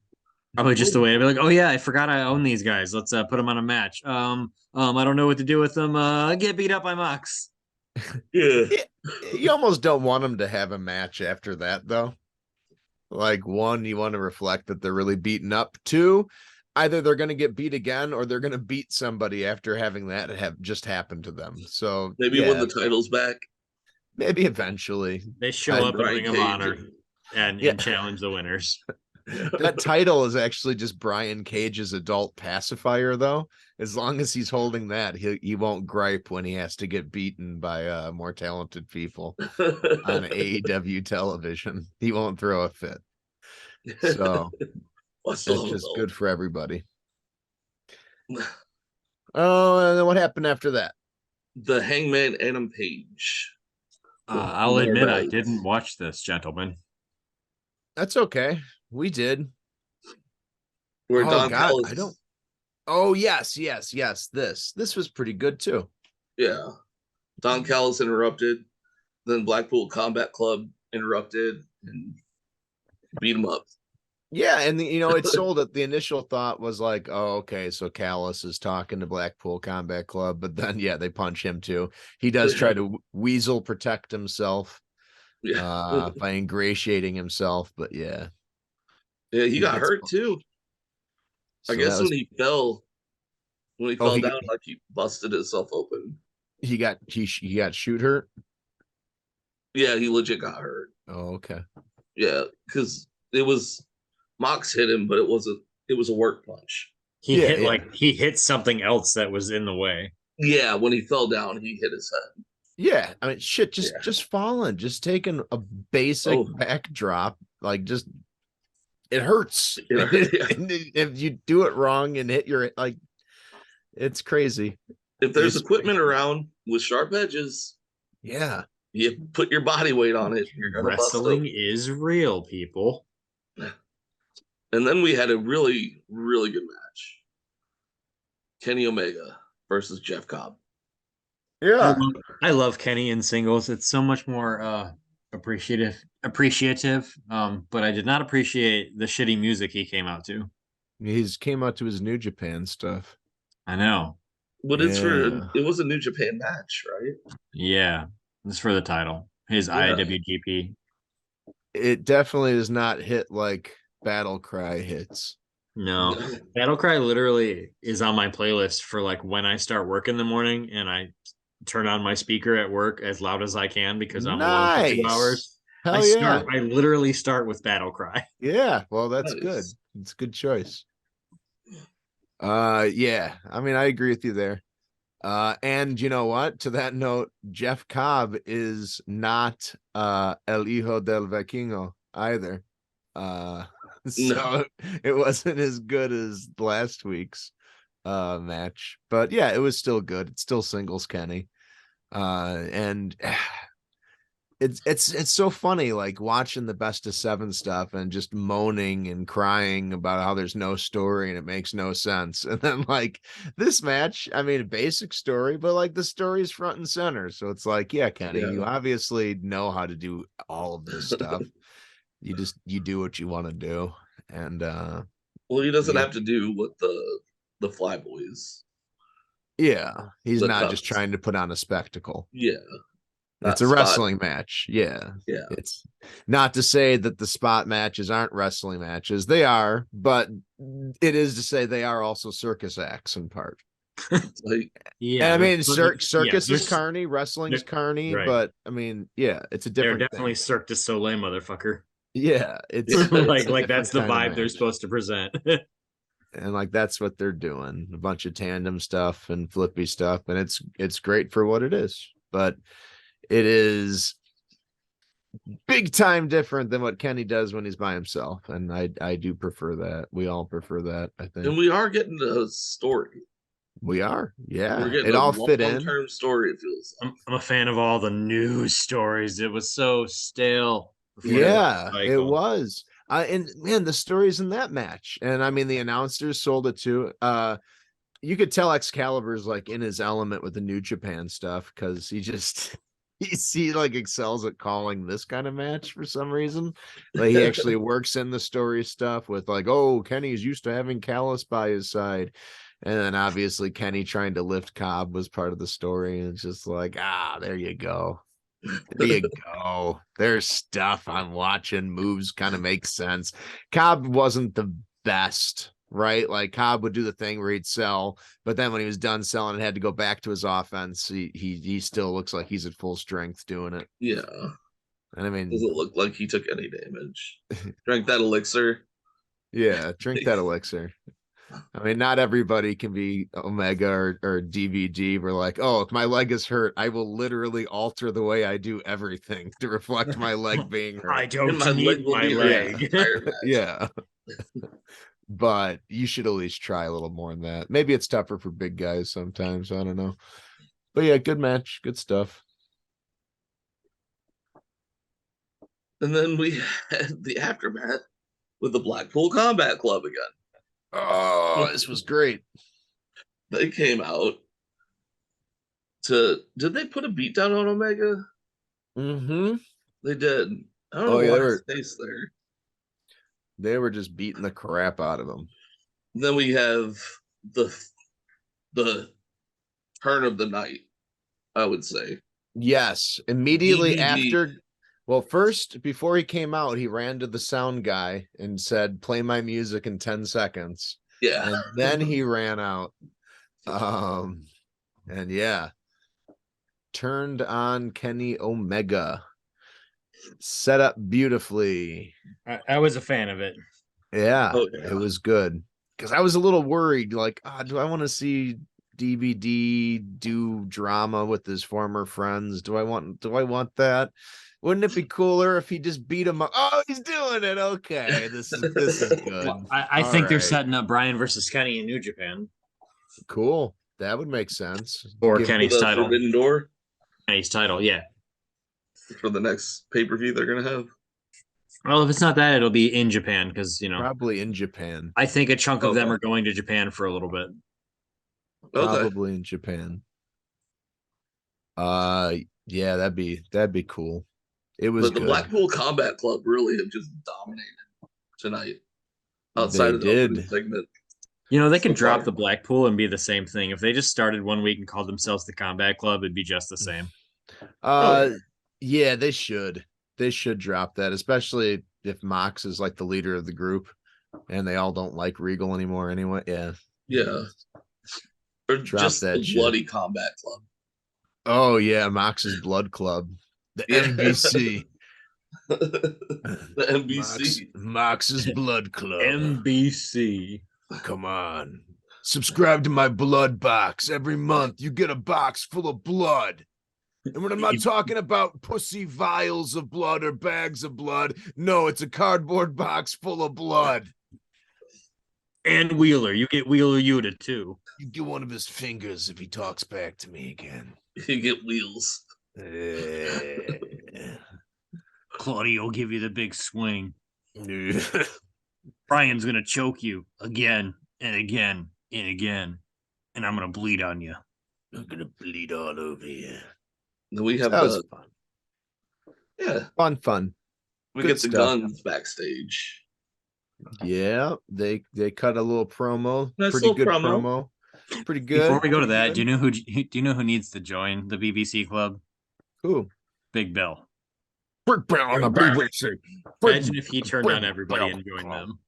Probably just a way to be like, oh yeah, I forgot I own these guys. Let's put them on a match. I don't know what to do with them. Get beat up by Mox. Yeah. You almost don't want them to have a match after that, though. Like, 1, you want to reflect that they're really beaten up. 2, either they're going to get beat again or they're going to beat somebody after having that have just happened to them. So maybe when the title's back. Maybe eventually. They show up in Ring of Honor and challenge the winners. That title is actually just Brian Cage's adult pacifier, though. As long as he's holding that, he won't gripe when he has to get beaten by more talented people on AEW television. He won't throw a fit. So it's just good for everybody. Oh, and then what happened after that? The Hangman Adam Page. I'll admit I didn't watch this, gentlemen. That's okay. We did. Where Oh Don God, Callis, I don't. Oh yes. This was pretty good too. yeah, Don Callis interrupted. Then Blackpool Combat Club interrupted and beat him up. Yeah, and it sold it. The initial thought was like, oh, okay, so Callis is talking to Blackpool Combat Club, but then they punch him too. He does try to weasel protect himself Yeah, by ingratiating himself, but yeah, he got gets hurt punched. too. I So guess that was when he oh fell down, like he busted himself open. he got shoot hurt. Yeah, he legit got hurt. Oh, okay. Yeah, because it was Mox hit him, but it wasn't. It was a work punch. He hit something else that was in the way. Yeah, when he fell down, he hit his head. Yeah, I mean, shit, just falling, just taking a basic backdrop, like just it hurts. Yeah. If you do it wrong and hit your it's crazy. If there's equipment around with sharp edges, yeah, you put your body weight on it. You're gonna Wrestling is real, people. And then we had a really, really good match. Kenny Omega versus Jeff Cobb. Yeah. I love Kenny in singles. It's so much more appreciative. But I did not appreciate the shitty music he came out to. He's came out to his New Japan stuff. I know. But it was a New Japan match, right? Yeah. It's for the title. His IWGP. It definitely does not hit like Battle Cry hits. No. Battle Cry literally is on my playlist for like when I start work in the morning and I turn on my speaker at work as loud as I can because I'm alone for 2 hours. I literally start with Battle Cry. Yeah, well, that's good. It's a good choice. Yeah, I mean, I agree with you there. And you know what? To that note, Jeff Cobb is not El Hijo del Vikingo either. So it wasn't as good as last week's match, but yeah, it was still good. It's still singles Kenny. And it's so funny, like watching the best of 7 stuff and just moaning and crying about how there's no story and it makes no sense. And then like this match, I mean, a basic story, but like the story is front and center. So it's like, yeah, Kenny, you obviously know how to do all of this stuff. You do what you want to do. And well, he doesn't have to do what the Flyboys. Yeah, he's not just trying to put on a spectacle. Yeah. It's a wrestling match. Yeah. Yeah. It's not to say that the spot matches aren't wrestling matches. They are, but it is to say they are also circus acts in part. Yeah. And I mean, circus is carny, wrestling's carny, right. But I mean, yeah, it's a different They're definitely Cirque du Soleil, motherfucker. Yeah. It's like that's the vibe they're supposed to present. And like that's what they're doing. A bunch of tandem stuff and flippy stuff. And it's great for what it is. But it is big time different than what Kenny does when he's by himself. And I do prefer that. We all prefer that, I think. And we are getting a story. We are. Yeah. We're getting it all fit in. Long-term story, it feels like. I'm a fan of all the news stories. It was so stale. Yeah, it was. And man, the stories in that match. And I mean, the announcers sold it too. You could tell Excalibur's like in his element with the New Japan stuff because he like excels at calling this kind of match for some reason. Like he actually works in the story stuff with like, oh, Kenny's used to having Callis by his side. And then obviously Kenny trying to lift Cobb was part of the story. And it's just like, there you go. There you go. There's stuff I'm watching. Moves kind of make sense. Cobb wasn't the best, right? Like Cobb would do the thing where he'd sell, but then when he was done selling and had to go back to his offense, he still looks like he's at full strength doing it. Yeah. And I mean, doesn't look like he took any damage. Drank that elixir. Yeah, drink that elixir. I mean, not everybody can be Omega or DVD. We're like, oh, if my leg is hurt, I will literally alter the way I do everything to reflect my leg being hurt. I don't need my leg. Yeah. But you should at least try a little more than that. Maybe it's tougher for big guys sometimes. I don't know. But yeah, good match. Good stuff. And then we had the aftermath with the Blackpool Combat Club again. Oh, this was great. They came out to. Did they put a beat down on Omega? Mm-hmm. They did. I don't Oh, know yeah, why they were- it stays there. They were just beating the crap out of him. Then we have the turn of the night, I would say. Yes, immediately DVD. after. Well, first, before he came out, he ran to the sound guy and said, "Play my music in 10 seconds." Yeah. And then he ran out. And yeah, turned on Kenny Omega. Set up beautifully. I was a fan of it. Yeah, Oh, yeah. it was good. Because I was a little worried, like, do I want to see DVD do drama with his former friends? Do I want that? Wouldn't it be cooler if he just beat him up? Oh, he's doing it. Okay, this is good. Well, I All think they're right. setting up Brian versus Kenny in New Japan Cool. That would make sense. for Give- For Kenny's the title. Forbidden Door Kenny's title, yeah. for the next pay-per-view they're gonna have. Well, if it's not that, it'll be in Japan because Probably in Japan. I think a chunk of them Okay. are going to Japan for a little bit. Okay. Probably in Japan. Yeah, that'd be cool. It was But the good. Blackpool Combat Club really have just dominated tonight. Outside They of the opening did. segment. They can So drop far. the Blackpool and be the same thing. If they just started one week and called themselves the Combat Club, it'd be just the same. Oh, Yeah, they should. They should drop that, especially if Mox is like the leader of the group and they all don't like Regal anymore anyway. Yeah. Yeah. Or Drop just that the shit. Bloody Combat Club. Oh yeah, Mox's Blood Club. The Yeah. MBC. The NBC. Mox's Blood Club. NBC. Come on. Subscribe to my blood box. Every month you get a box full of blood. And when I'm not talking about pussy vials of blood or bags of blood, no, it's a cardboard box full of blood. And Wheeler. You get Wheeler Yuta too. You get one of his fingers if he talks back to me again. You get wheels. Claudio will give you the big swing. Brian's going to choke you again and again and again. And I'm going to bleed on you. I'm gonna bleed all over you. Then we have That was the fun. Fun. we good get the stuff. guns backstage. Yeah, they cut a little promo. Nice Pretty little good promo. promo. Pretty good. Before we go to pretty that, good. do you know who needs to join the BBC club? Who? Big Bill. Brick Brown on the BBC. Imagine if he turned on everybody and joined them.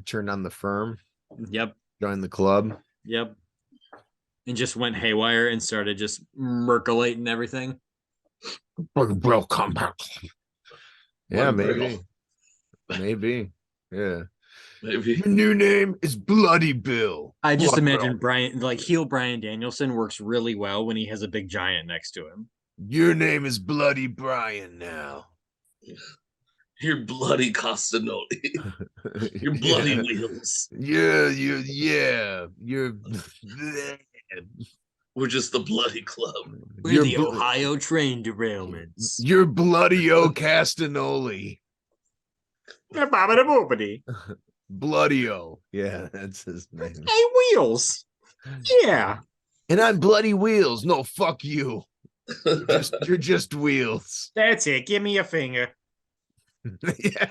Turned on the firm, Yep. joined the club. Yep. And just went haywire and started just merculating everything. Bro, come back. Yeah, One maybe. barrel. Maybe. Yeah. Maybe. Your new name is Bloody Bill. I just Blood imagine Brown. heel Brian Danielson works really well when he has a big giant next to him. Your name is Bloody Brian now. You're bloody Castanoli. You're bloody wheels. Yeah, you're We're just the bloody club. We're you're the bl- Ohio train derailments. You're Bloody O Castanoli. Bloody O. Yeah, that's his name. Hey, Wheels. Yeah. And I'm Bloody Wheels. No, fuck you. You're just Wheels. That's it. Give me a finger. Yeah.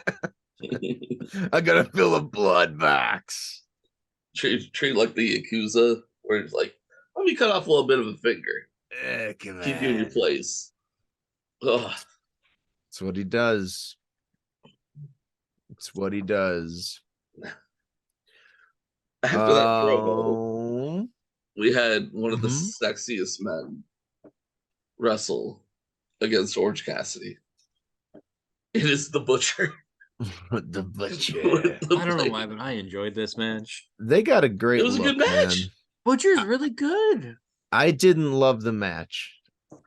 I gotta fill a blood box. treat like the Yakuza, where it's like, let me cut off a little bit of a finger. Come Keep you in your place. Ugh. That's what he does. It's what he does. After that promo, Oh. we had one of the Mhm. sexiest men wrestle against Orange Cassidy. It is the Butcher. The butcher. I don't know why, but I enjoyed this match. They got a great It was a look, good match. man. Butcher's really good. I didn't love the match.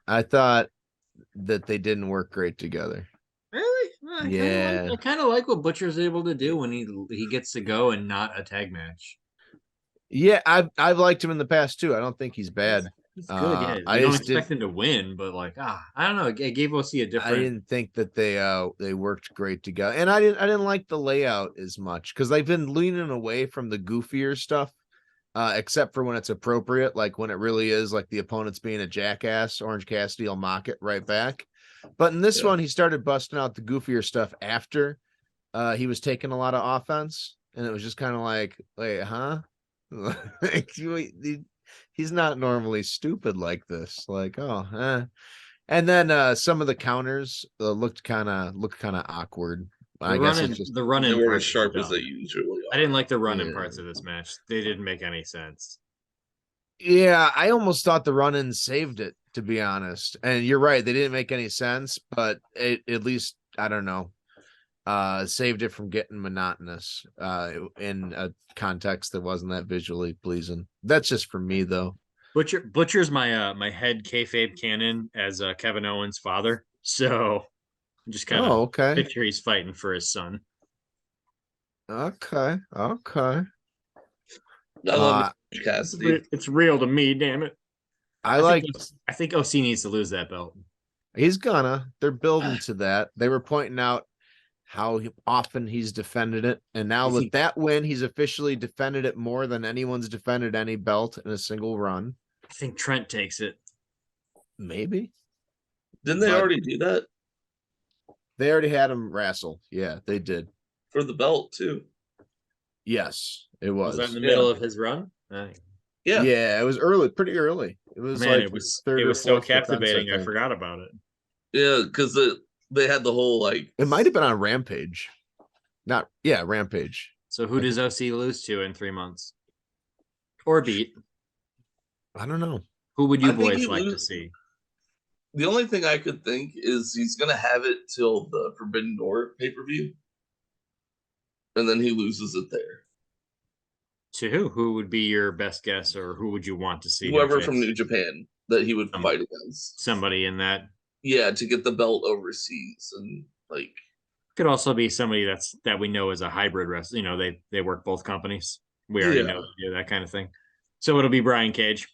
I thought that they didn't work great together. Really? Yeah. I kind of like what Butcher's able to do when he gets to go and not a tag match. Yeah, I've liked him in the past too. I don't think he's bad. It's good, yeah. I You don't just expect him to win, but like, I don't know. It gave OC a I different. didn't think that they worked great together, and I didn't like the layout as much because they've been leaning away from the goofier stuff, except for when it's appropriate, like when it really is like the opponent's being a jackass. Orange Cassidy will mock it right back, but in this one he started busting out the goofier stuff after he was taking a lot of offense, and it was just kind of like, wait, huh? Like, he's not normally stupid like this. Like, oh, and then some of the counters looked kind of awkward. I guess it's just The They run-in weren't as parts sharp were as they dumb. usually I are. didn't like the run-in Yeah. parts of this match. They didn't make any sense. Yeah, I almost thought the run-in saved it, to be honest. And you're right, they didn't make any sense, but it at least, I don't know, saved it from getting monotonous in a context that wasn't that visually pleasing. That's just for me though. Butcher's my head kayfabe canon as Kevin Owens' father. So I'm just kind of Oh, okay. picture he's fighting for his son. Okay. I love Cassidy. It's real to me, damn it. I think OC needs to lose that belt. they're building to that. They were pointing out how often he's defended it, and now with that win, he's officially defended it more than anyone's defended any belt in a single run. I think Trent takes it. Maybe Didn't they But- already do that they already had him wrestle. Yeah, they did. for the belt too? Yes, it Was was. that in the middle of his run? Yeah. Yeah, it was early, pretty early. It was Man, like it was third it or was so fourth defense, captivating. I think. forgot about it. Yeah, because they had the whole like It might have been on Rampage. Rampage. So who does OC lose to in 3 months? Or beat? I don't know. Who would you I think boys he like to lose- see? the only thing I could think is he's gonna have it till the Forbidden Door pay-per-view. And then he loses it there. To who? Who would be your best guess, or who would you want to see? him Whoever face? from New Japan that he would Um, fight against. Somebody in that. Yeah, to get the belt overseas and like Could also be somebody that we know is a hybrid wrestler. You know, they work both companies. We already Yeah. know they do that kind of thing. So it'll be Brian Cage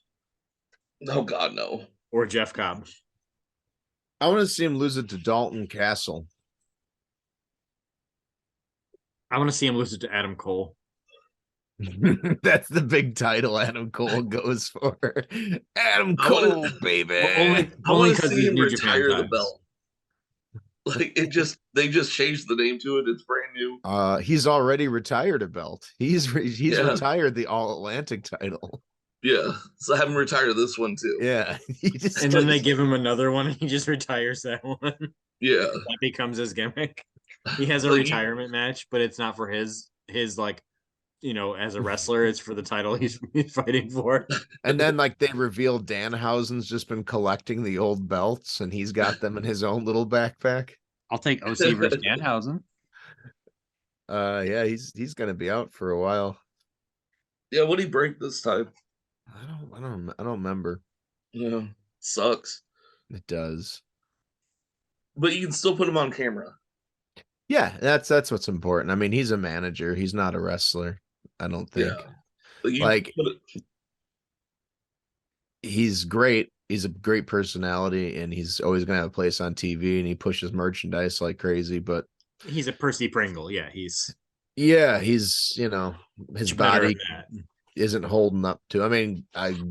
oh god no. or Jeff Cobb. I want to see him lose it to Dalton Castle. I want to see him lose it to Adam Cole. That's the big title Adam Cole goes for. Adam I wanna- Cole, baby. Only I want to because see he's him New Japan retire the times. belt. Like they just changed the name to it. It's brand new. He's already retired a belt. He's Yeah. retired the All Atlantic title. Yeah, so have him retire this one too. Yeah. He just And then they give him another one and he just retires that one. Yeah, That becomes his gimmick. He has a Like, retirement match, but it's not for his like, you know, as a wrestler, it's for the title he's fighting for. And then like they reveal Danhausen's just been collecting the old belts and he's got them in his own little backpack. I'll take OC versus Danhausen. Yeah, he's gonna be out for a while. yeah. What did he break this time? I don't remember. Yeah, sucks. It does. But you can still put him on camera. Yeah, that's what's important. I mean, he's a manager, he's not a wrestler, I don't think. Yeah. You Like- put it- He's great. He's a great personality and he's always gonna have a place on TV and he pushes merchandise like crazy, but He's a Percy Pringle. Yeah, he's yeah, he's his better body at that. isn't holding up to. I mean,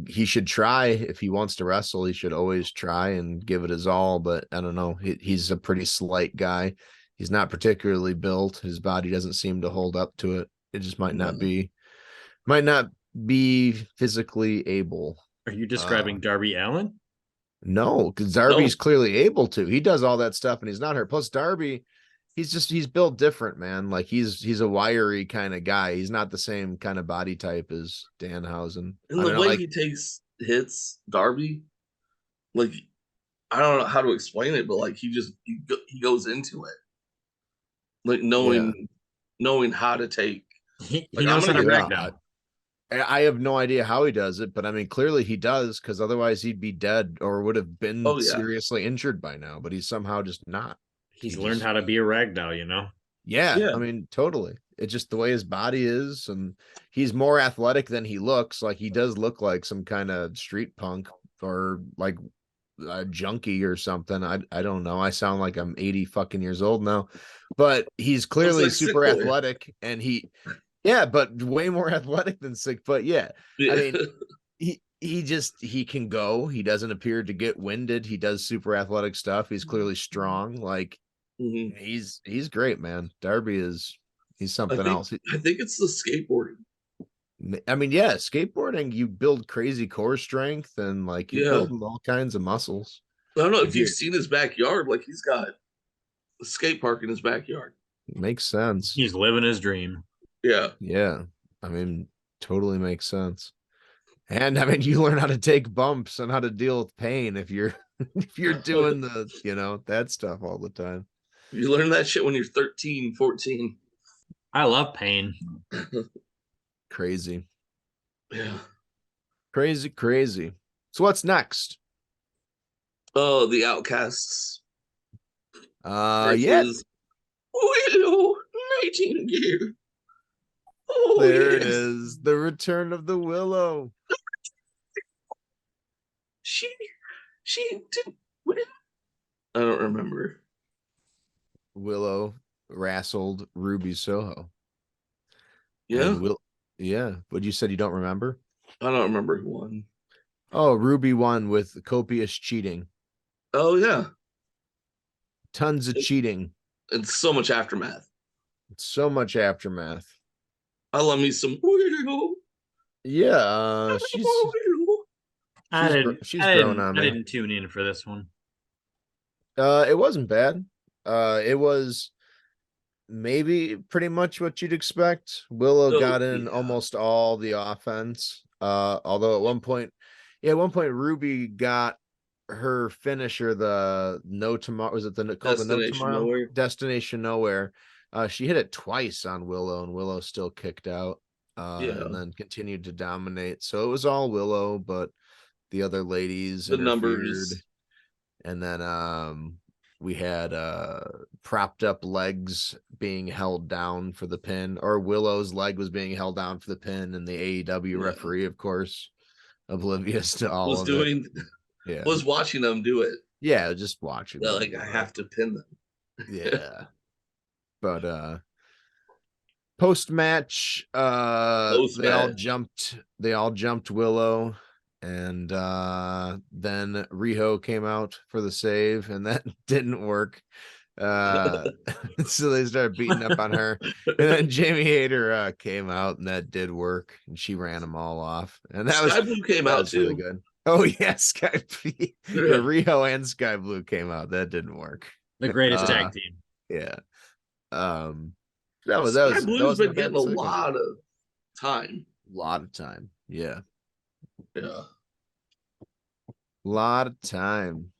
he should try if he wants to wrestle. He should always try and give it his all. But I don't know. He's a pretty slight guy. He's not particularly built. His body doesn't seem to hold up to it. It just might not be physically able. Are you describing Darby Allin? No, because Darby's clearly able to. He does all that stuff and he's not hurt. Plus, Darby, he's built different, man. Like he's a wiry kind of guy. He's not the same kind of body type as Danhausen. and the way he takes hits, Darby, like I don't know how to explain it, but like he goes into it, like knowing how to take. He Like, knows how I'm to gonna break get down. I have no idea how he does it, but I mean, clearly he does, because otherwise he'd be dead or would have been Oh, yeah. seriously injured by now. But he's somehow just not. He's He learned just- how to be a ragdoll, you know. Yeah, Yeah. I mean, totally. It's just the way his body is, and he's more athletic than he looks. Like he does look like some kind of street punk or like a junkie or something. I don't know. I sound like I'm 80 fucking years old now, but he's clearly like super Sick Boy. athletic, and yeah, but way more athletic than Sick. But yeah, Yeah. I mean, he can go. He doesn't appear to get winded. He does super athletic stuff. He's clearly strong. Like Mhm. he's great, man. He's something else. I think it's the skateboarding. I mean, yeah, skateboarding, you build crazy core strength and like you Yeah. build all kinds of muscles. I don't know if If you've you're- seen his backyard. Like he's got a skate park in his backyard. Makes sense. He's living his dream. Yeah. Yeah. I mean, totally makes sense. And I mean, you learn how to take bumps and how to deal with pain if you're if you're doing that stuff all the time. You learn that shit when you're 13, 14. I love pain. Crazy. Yeah. Crazy. So what's next? Oh, the Outcasts. Yeah, versus Willow Nightingale. Oh, there it yes. is. The return of the Willow. She didn't win. I don't remember. Willow wrestled Ruby Soho. Yeah. Yeah, but you said you don't remember? I don't remember who won. Oh, Ruby won with copious cheating. Oh, yeah. Tons of cheating. And so much aftermath. So much aftermath. I love me some Willow. Yeah, she's growing on I me. didn't tune in for this one. It wasn't bad. It was maybe pretty much what you'd expect. Willow got in almost all the offense. Although at one point Ruby got her finisher, the No Tomorrow. Was it called the No Tomorrow? Nowhere. Destination Nowhere. She hit it twice on Willow, and Willow still kicked out. And then continued to dominate. So it was all Willow, but the other ladies The interfered. numbers. And then we had propped up legs being held down for the pin, or Willow's leg was being held down for the pin, and the AEW referee, of course, oblivious to all of it. Yeah, was watching them do it. Yeah, just watching. Yeah, like I have to pin them. Yeah. But post match, they all jumped Willow, and then Riho came out for the save, and that didn't work. So they started beating up on her, and then Jamie Hayter came out, and that did work, and she ran them all off, and Sky Blue came out too. Really good. Oh yeah, Sky Riho and Sky Blue came out. That didn't work. The greatest tag team. Yeah. Sky Blue's been getting a lot of time. Yeah. Yeah. Lot of time.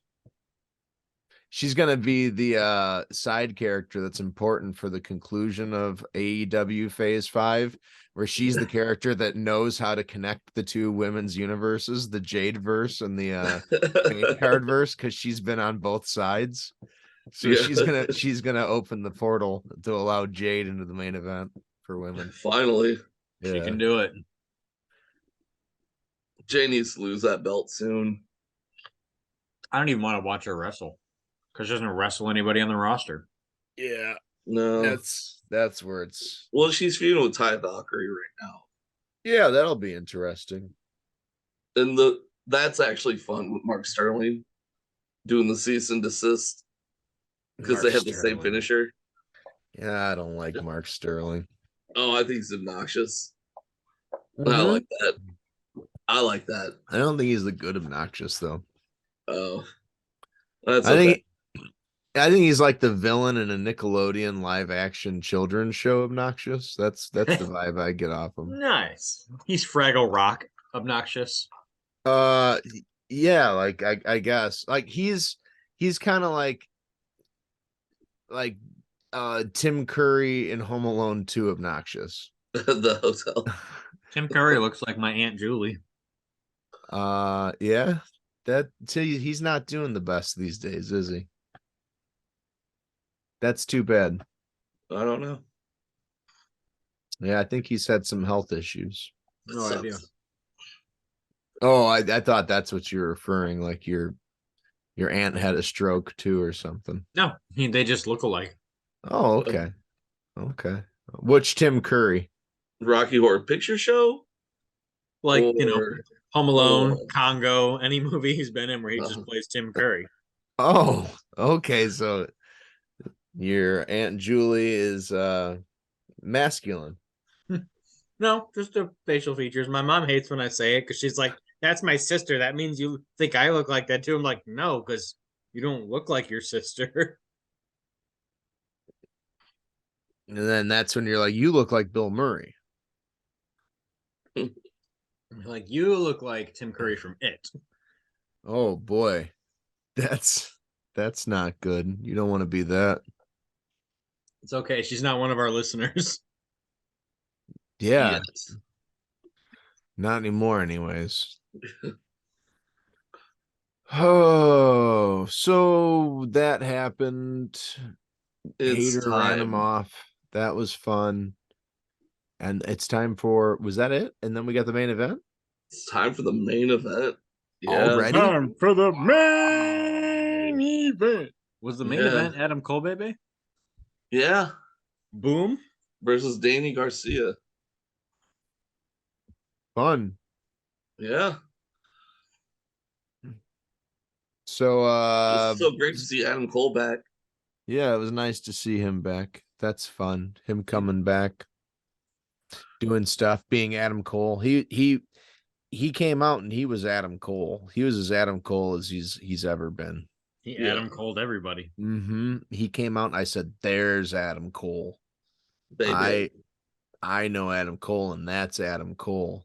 She's gonna be the side character that's important for the conclusion of AEW Phase 5, where she's the character that knows how to connect the two women's universes, the Jade verse and the Card verse, because she's been on both sides. So she's gonna open the portal to allow Jade into the main event for women. Finally. Yeah. She can do it. Jay needs to lose that belt soon. I don't even want to watch her wrestle because she doesn't wrestle anybody on the roster. Yeah. No. That's where it's. Well, she's feuding with Ty Valkyrie right now. Yeah, that'll be interesting. And that's actually fun with Mark Sterling doing the cease and desist because they have the same finisher. Yeah, I don't like Mark Sterling. Oh, I think he's obnoxious. Mm-hmm. I like that. I don't think he's the good obnoxious though. Oh, I think he's like the villain in a Nickelodeon live action children's show obnoxious. That's the vibe I get off him. Nice. He's Fraggle Rock obnoxious. Yeah, like I guess like he's kind of like Tim Curry in Home Alone 2 obnoxious. The hotel. Tim Curry looks like my Aunt Julie. Yeah. He's not doing the best these days, is he? That's too bad. I don't know. Yeah, I think he's had some health issues. No idea. Oh, I thought that's what you're referring, like your aunt had a stroke too or something. No, they just look alike. Oh, okay. Okay. Which Tim Curry? Rocky Horror Picture Show? Like, Or Home Alone, Alone. Congo, any movie he's been in where he just Uh-huh. plays Tim Curry. Oh, okay. So your Aunt Julie is masculine. No, just the facial features. My mom hates when I say it because she's like, "That's my sister. That means you think I look like that too." I'm like, "No, because you don't look like your sister." And then that's when you're like, you look like Bill Murray. Like, you look like Tim Curry from It. Oh boy. That's not good. You don't want to be that. It's okay. She's not one of our listeners. Yeah. Yes. Not anymore, anyways. Oh, so that happened. It's Hater ran him time. off. That was fun. And it's time for, was that it? And then we got the main event? It's time for the main event. Yeah. Already? Time for the main event. Was the main Yeah. event Adam Cole, baby? Yeah. Boom. Versus Danny Garcia. Fun. Yeah. So It's so great to see Adam Cole back. yeah, it was nice to see him back. That's fun. Him coming back, doing stuff, being Adam Cole. He came out and he was Adam Cole. He was as Adam Cole as he's ever been. He Yeah. Adam Cole'd everybody. Mm-hmm. He came out and I said, "There's Adam Cole. Baby. I know Adam Cole, and that's Adam Cole."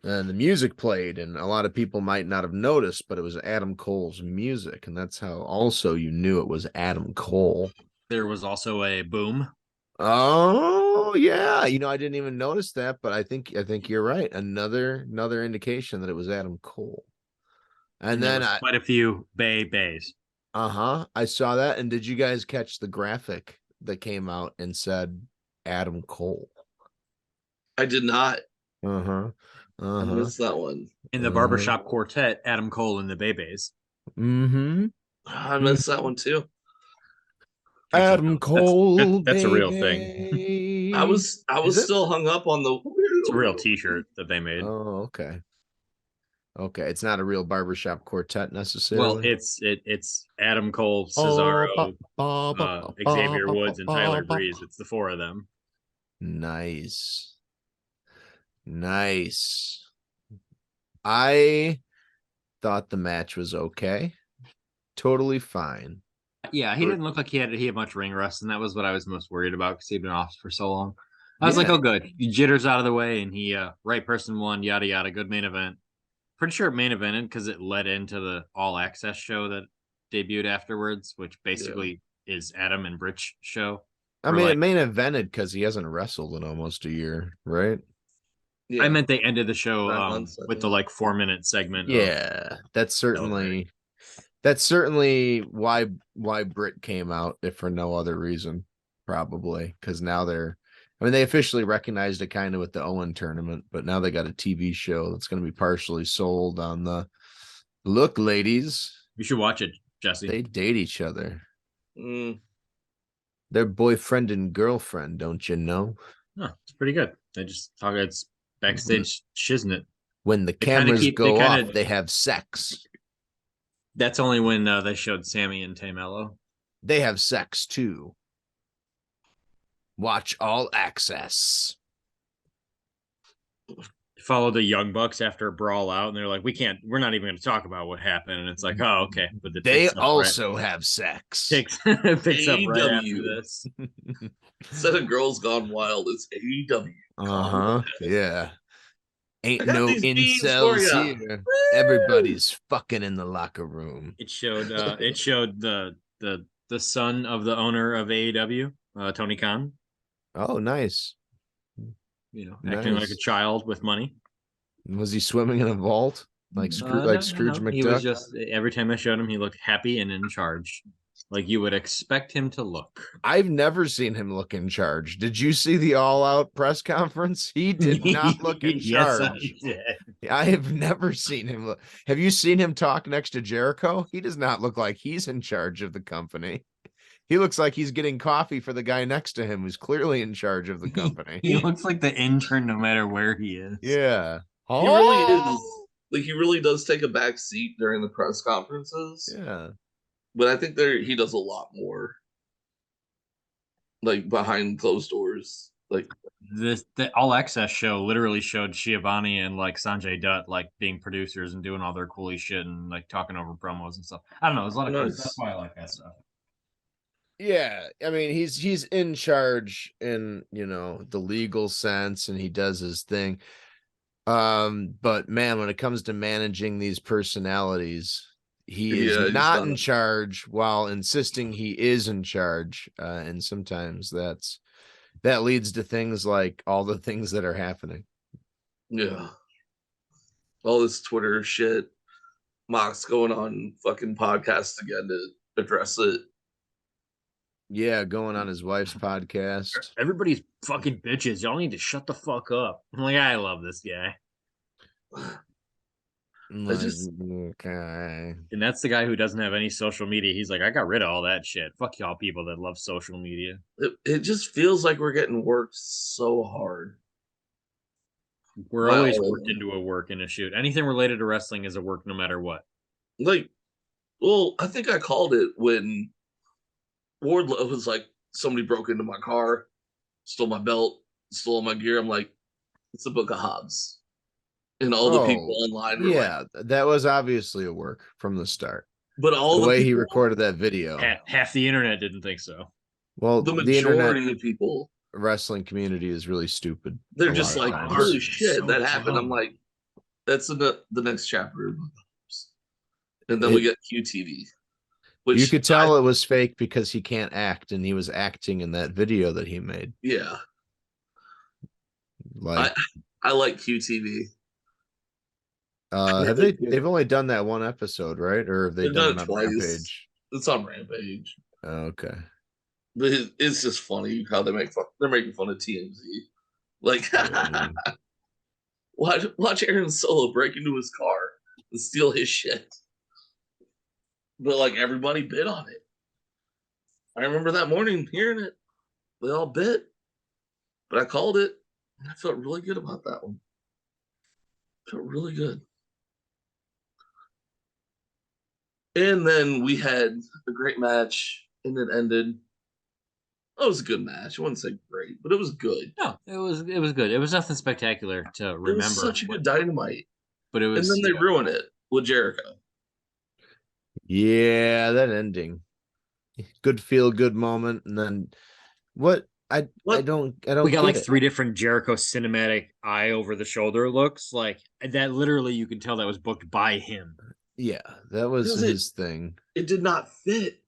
And the music played, and a lot of people might not have noticed, but it was Adam Cole's music, and that's how also you knew it was Adam Cole. There was also a boom. Oh yeah, I didn't even notice that, but I think you're right. Another indication that it was Adam Cole. And there then was quite a few bays. I saw that. And did you guys catch the graphic that came out and said Adam Cole? I did not. I I missed that one. In the barbershop quartet, Adam Cole and the Bays. Mm-hmm. I missed that one too. Adam Cole. That's a real thing. I was still hung up on the. It's a real T-shirt that they made. Oh, okay. Okay, it's not a real barbershop quartet necessarily. Well, it's Adam Cole, Cesaro, Xavier Woods, and Tyler Breeze. It's the four of them. Nice. I thought the match was okay. Totally fine. Yeah, he didn't look like he had much ring rust, and that was what I was most worried about because he'd been off for so long. I was like, oh, good. Jitters out of the way, and he right person won, yada yada. Good main event. Pretty sure it main evented because it led into the All Access show that debuted afterwards, which basically is Adam and Britch show. I mean, it main evented because he hasn't wrestled in almost a year, right? Yeah. I meant they ended the show with the 4-minute segment. Yeah, that's certainly why Britt came out, if for no other reason, probably because now they officially recognized it kind of with the Owen tournament, but now they got a TV show that's going to be partially sold on the look, ladies. You should watch it, Jesse. They date each other. Mm. They're boyfriend and girlfriend, don't you know? Oh, it's pretty good. They just talk. It's backstage shiznit. When the cameras go off, they have sex. That's only when they showed Sammy and Tamello. They have sex too. Watch All Access. Follow the Young Bucks after a brawl out, and they're like, we're not even going to talk about what happened. And it's like, oh, okay. But they also have sex. Picks up right after this. Instead of Girls Gone Wild, it's AEW. Yeah. Ain't no incels here. Everybody's fucking in the locker room. It showed the son of the owner of AEW, Tony Khan. Oh, nice. Acting like a child with money. Was he swimming in a vault like Scrooge McDuck? He was just, every time I showed him, he looked happy and in charge, like you would expect him to look. I've never seen him look in charge. Did you see the All Out press conference? He did not look in charge. Yes, I did. I have never seen him look. Have you seen him talk next to Jericho? He does not look like he's in charge of the company. He looks like he's getting coffee for the guy next to him who's clearly in charge of the company. He looks like the intern no matter where he is. Yeah. He really is. Like, he really does take a back seat during the press conferences. Yeah. But I think he does a lot more, like, behind closed doors. Like, The All Access show literally showed Schiavone and like Sanjay Dutt like being producers and doing all their coolly shit and like talking over promos and stuff. I don't know. There's a lot of cool Nice. stuff. That's why I like that stuff. Yeah, I mean he's in charge in, you know, the legal sense, and he does his thing. But man, when it comes to managing these personalities, he is he's not done in it. charge while insisting he is in charge. And sometimes that leads to things like all the things that are happening. Yeah. All this Twitter shit. Mox going on fucking podcasts again to address it. Yeah, going on his wife's podcast. Everybody's fucking bitches. Y'all need to shut the fuck up. I'm like, I love this guy. Like, just- okay. And that's the guy who doesn't have any social media. He's like, I got rid of all that shit. Fuck y'all people that love social media. It just feels like we're getting worked so hard. We're Wow. always worked into a work and a shoot. Anything related to wrestling is a work no matter what. Like, well, I think I called it when Wardlow was like, somebody broke into my car, stole my belt, stole my gear. I'm like, it's the Book of Hobbs. And all the people online were like, Yeah, that was obviously a work from the start. but all The way he people, recorded that video. Half the internet didn't think so. Well, the the internet majority of people, wrestling community is really stupid. they're a just lot of like, times. holy shit, So that happened. I'm dumb. like, that's in the next chapter of Book of Hobbs. And then we get QTV. Which You could tell it was fake because he can't act, and he was acting in that video that he made. Yeah, Like, I like QTV. they've only done that one episode, right? Or have they They've done done it it on twice. Rampage? It's on Rampage. Oh, okay. But it's just funny how they're making fun of TMZ. Like, Mm. watch Aaron Solo break into his car and steal his shit. But like, everybody bid on it. I remember that morning hearing it. They all bid, but I called it, and I felt really good about that one. Felt really good. And then we had a great match, and it ended. Oh, it was a good match. I wouldn't say great, but it was good. No, it was good. It was nothing spectacular to remember. It was such a good Dynamite. but it was. And then they ruin it with Jericho. Yeah, that ending. Good feel good moment, and then what? I don't We got get like it. 3 different Jericho cinematic eye over the shoulder looks. Like that literally you can tell that was booked by him. Yeah, that was Because his thing. It did not fit.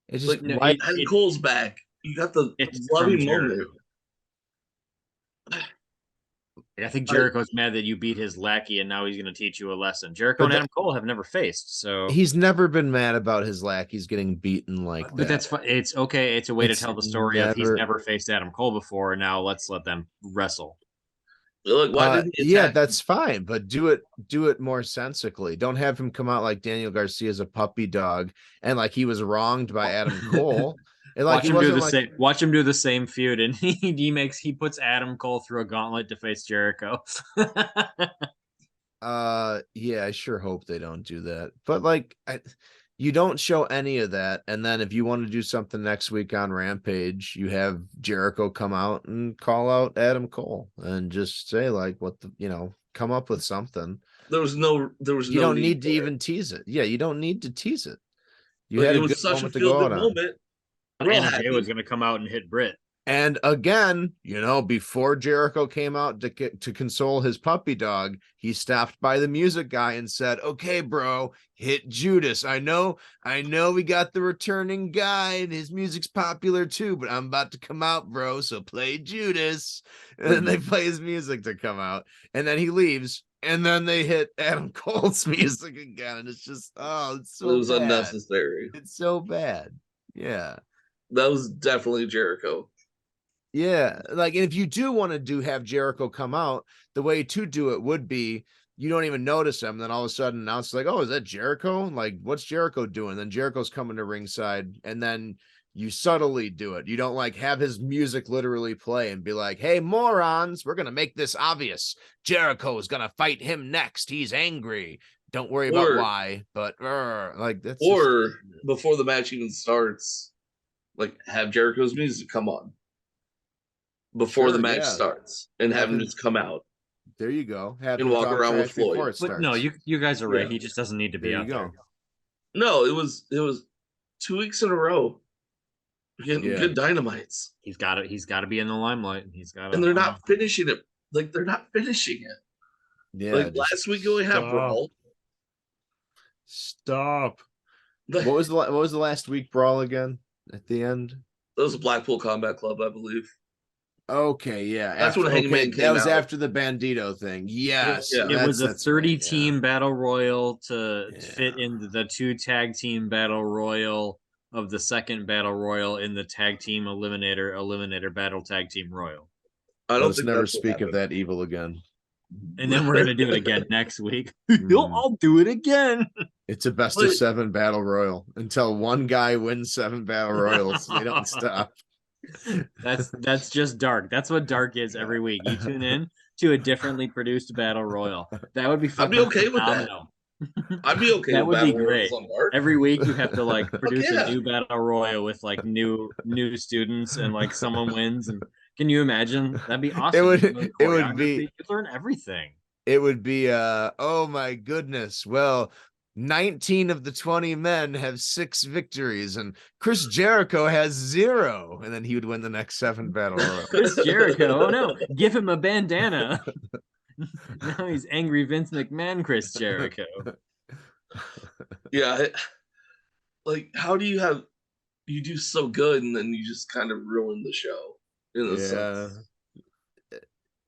It just Like, no, why- Adam Cole's back. You got the It's loving from moment. Jericho. I think Jericho's mad that you beat his lackey and now he's going to teach you a lesson. Jericho But and that- Adam Cole have never faced, so he's never been mad about his lackeys getting beaten like that. but that's fine. It's okay. It's a way It's to tell the story of he's never- never faced Adam Cole before. And now let's let them wrestle. Like, why didn't he yeah, attack that's fine, but do it more sensically. Don't have him come out like Daniel Garcia's a puppy dog and like he was wronged by Adam Cole. And like Watch he him do wasn't the like, same. Watch him do the same feud, and he puts Adam Cole through a gauntlet to face Jericho. yeah, I sure hope they don't do that. But like you don't show any of that, and then if you want to do something next week on Rampage, you have Jericho come out and call out Adam Cole and just say like what the, you know, come up with something. There was no You don't need to for it. even tease it. Yeah, you don't need to tease it. You Like, had it a was good such a moment to feel go good out on. moment. We're all And Jay happy. was going to come out and hit Britt. And again, you know, before Jericho came out to console his puppy dog, he stopped by the music guy and said, "Okay, bro, hit Judas. I know we got the returning guy and his music's popular too, but I'm about to come out, bro. So play Judas." And then they play his music to come out, and then he leaves, and then they hit Adam Cole's music again, and it's just it's so It was bad. unnecessary. It's so bad. Yeah. That was definitely Jericho. Yeah, like if you do want to have Jericho come out, the way to do it would be you don't even notice him. Then all of a sudden, now it's like, oh, is that Jericho? Like, what's Jericho doing? Then Jericho's coming to ringside, and then you subtly do it. You don't like have his music literally play and be like, hey, morons, we're gonna make this obvious. Jericho is gonna fight him next. He's angry. Don't worry about why, but like that's or before the match even starts, like have Jericho's music come on before the match starts, and have him just come out. There you go. Have and him walk around with Floyd. before it starts. But no, you guys are right. He just doesn't need to be There out you go. there. No, it was 2 weeks in a row. We're getting good dynamites. He's got to be in the limelight. He's got to, and they're not finishing it. Like they're not finishing it. Yeah. Like last week we only had Brawl. Stop. What was the last week Brawl again at the end? That was a Blackpool Combat Club, I believe. Okay, yeah. That's when Hangman came That was out. after the Bandito thing. Yes. Yeah. It was a 30-team battle royal to fit into the 2 tag team battle royal of the second battle royal in the tag team eliminator battle tag team royal. I don't think never speak of that evil again. And then we're gonna do it again next week. I'll do it again. It's a best of 7 battle royal until one guy wins 7 battle royals. They don't stop. That's just dark. That's what dark is every week. You tune in to a differently produced battle royal. That would be I'd be okay with that. I'd be okay that with would be great. Every week you have to like produce a new battle royal with like new students, and like someone wins. And can you imagine? That'd be awesome. It would be you learn everything. It would be oh my goodness. Well, 19 of the 20 men have 6 victories, and Chris Jericho has 0, and then he would win the next 7 battle royal. Chris Jericho, oh no, give him a bandana. Now he's angry Vince McMahon, Chris Jericho. Yeah, like how do you do so good and then you just kind of ruin the show in a sense.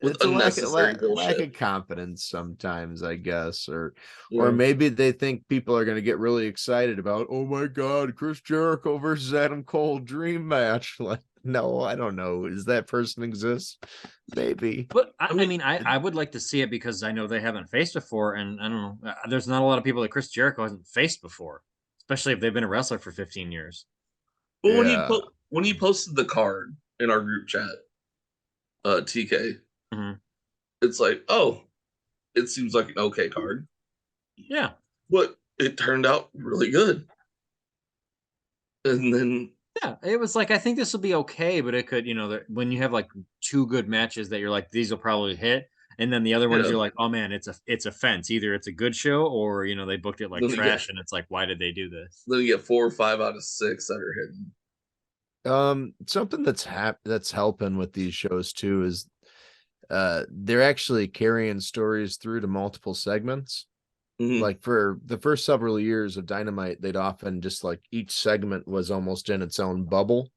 With It's unnecessary a lack of confidence sometimes, I guess, or maybe they think people are going to get really excited about, oh my God, Chris Jericho versus Adam Cole dream match. Like, no, I don't know. Does that person exist? Maybe. But I mean, I would like to see it because I know they haven't faced before, and I don't know. There's not a lot of people that Chris Jericho hasn't faced before, especially if they've been a wrestler for 15 years. Well, when he posted the card in our group chat, TK. Mm-hmm. It's like, oh, it seems like an okay card. Yeah. But it turned out really good. And then it was like, I think this will be okay, but it could, when you have like 2 good matches that you're like, these will probably hit, and then the other ones you're like, oh man, it's a fence. Either it's a good show or they booked it like trash, and it's like, why did they do this? Then you get 4 or 5 out of 6 that are hidden. Something that's helping with these shows too is they're actually carrying stories through to multiple segments. Mm-hmm. Like for the first several years of Dynamite, they'd often just like each segment was almost in its own bubble.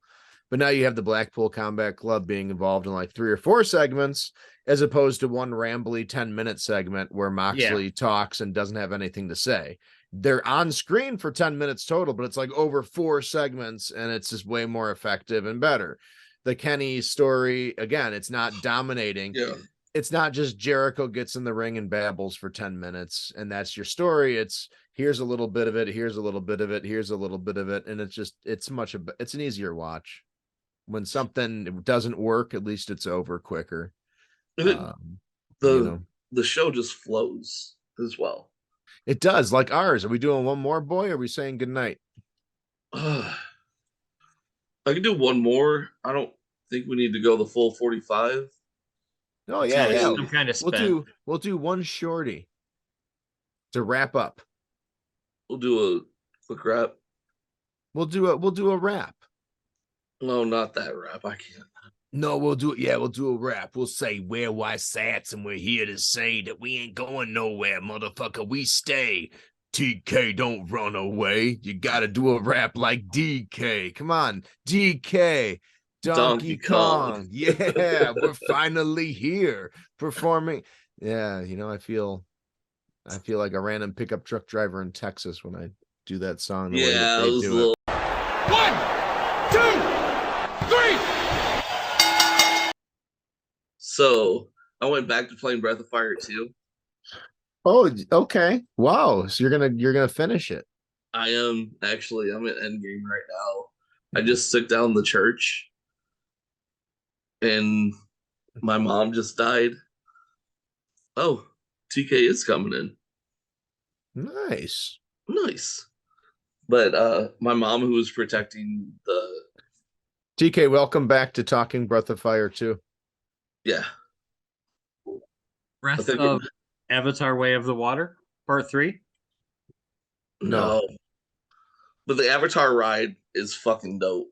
But now you have the Blackpool Combat Club being involved in like 3 or 4 segments, as opposed to one rambly 10-minute segment where Moxley talks and doesn't have anything to say. They're on screen for 10 minutes total, but it's like over 4 segments, and it's just way more effective and better. The Kenny story, again, it's not dominating. Yeah. It's not just Jericho gets in the ring and babbles for 10 minutes and that's your story. It's here's a little bit of it, here's a little bit of it, here's a little bit of it. And it's an easier watch. When something doesn't work, at least it's over quicker. The show just flows as well. It does, like ours. Are we doing one more, boy? Or are we saying goodnight? I can do one more. I don't think we need to go the full 45. Oh yeah. I'm kind of spent. We'll do one shorty to wrap up. We'll do a quick wrap. We'll do a wrap. No, not that wrap. I can't. No, we'll do it. Yeah, we'll do a wrap. We'll say we're YSATS and we're here to say that we ain't going nowhere, motherfucker. We stay. TK, don't run away. You gotta do a rap like DK. Come on, DK. Donkey Kong. Yeah, we're finally here performing. Yeah, I feel like a random pickup truck driver in Texas when I do that song. The way that they do it. 1, 2, 3. So I went back to playing Breath of Fire 2. Oh, okay. Wow. So you're gonna finish it. I am actually. I'm at Endgame right now. I just took down the church, and my mom just died. Oh, TK is coming in. Nice. Nice. But my mom, who was protecting the TK, welcome back to Talking Breath of Fire 2. yeah, I Breath think of Avatar: Way of the Water, Part 3. No. no, but the Avatar ride is fucking dope.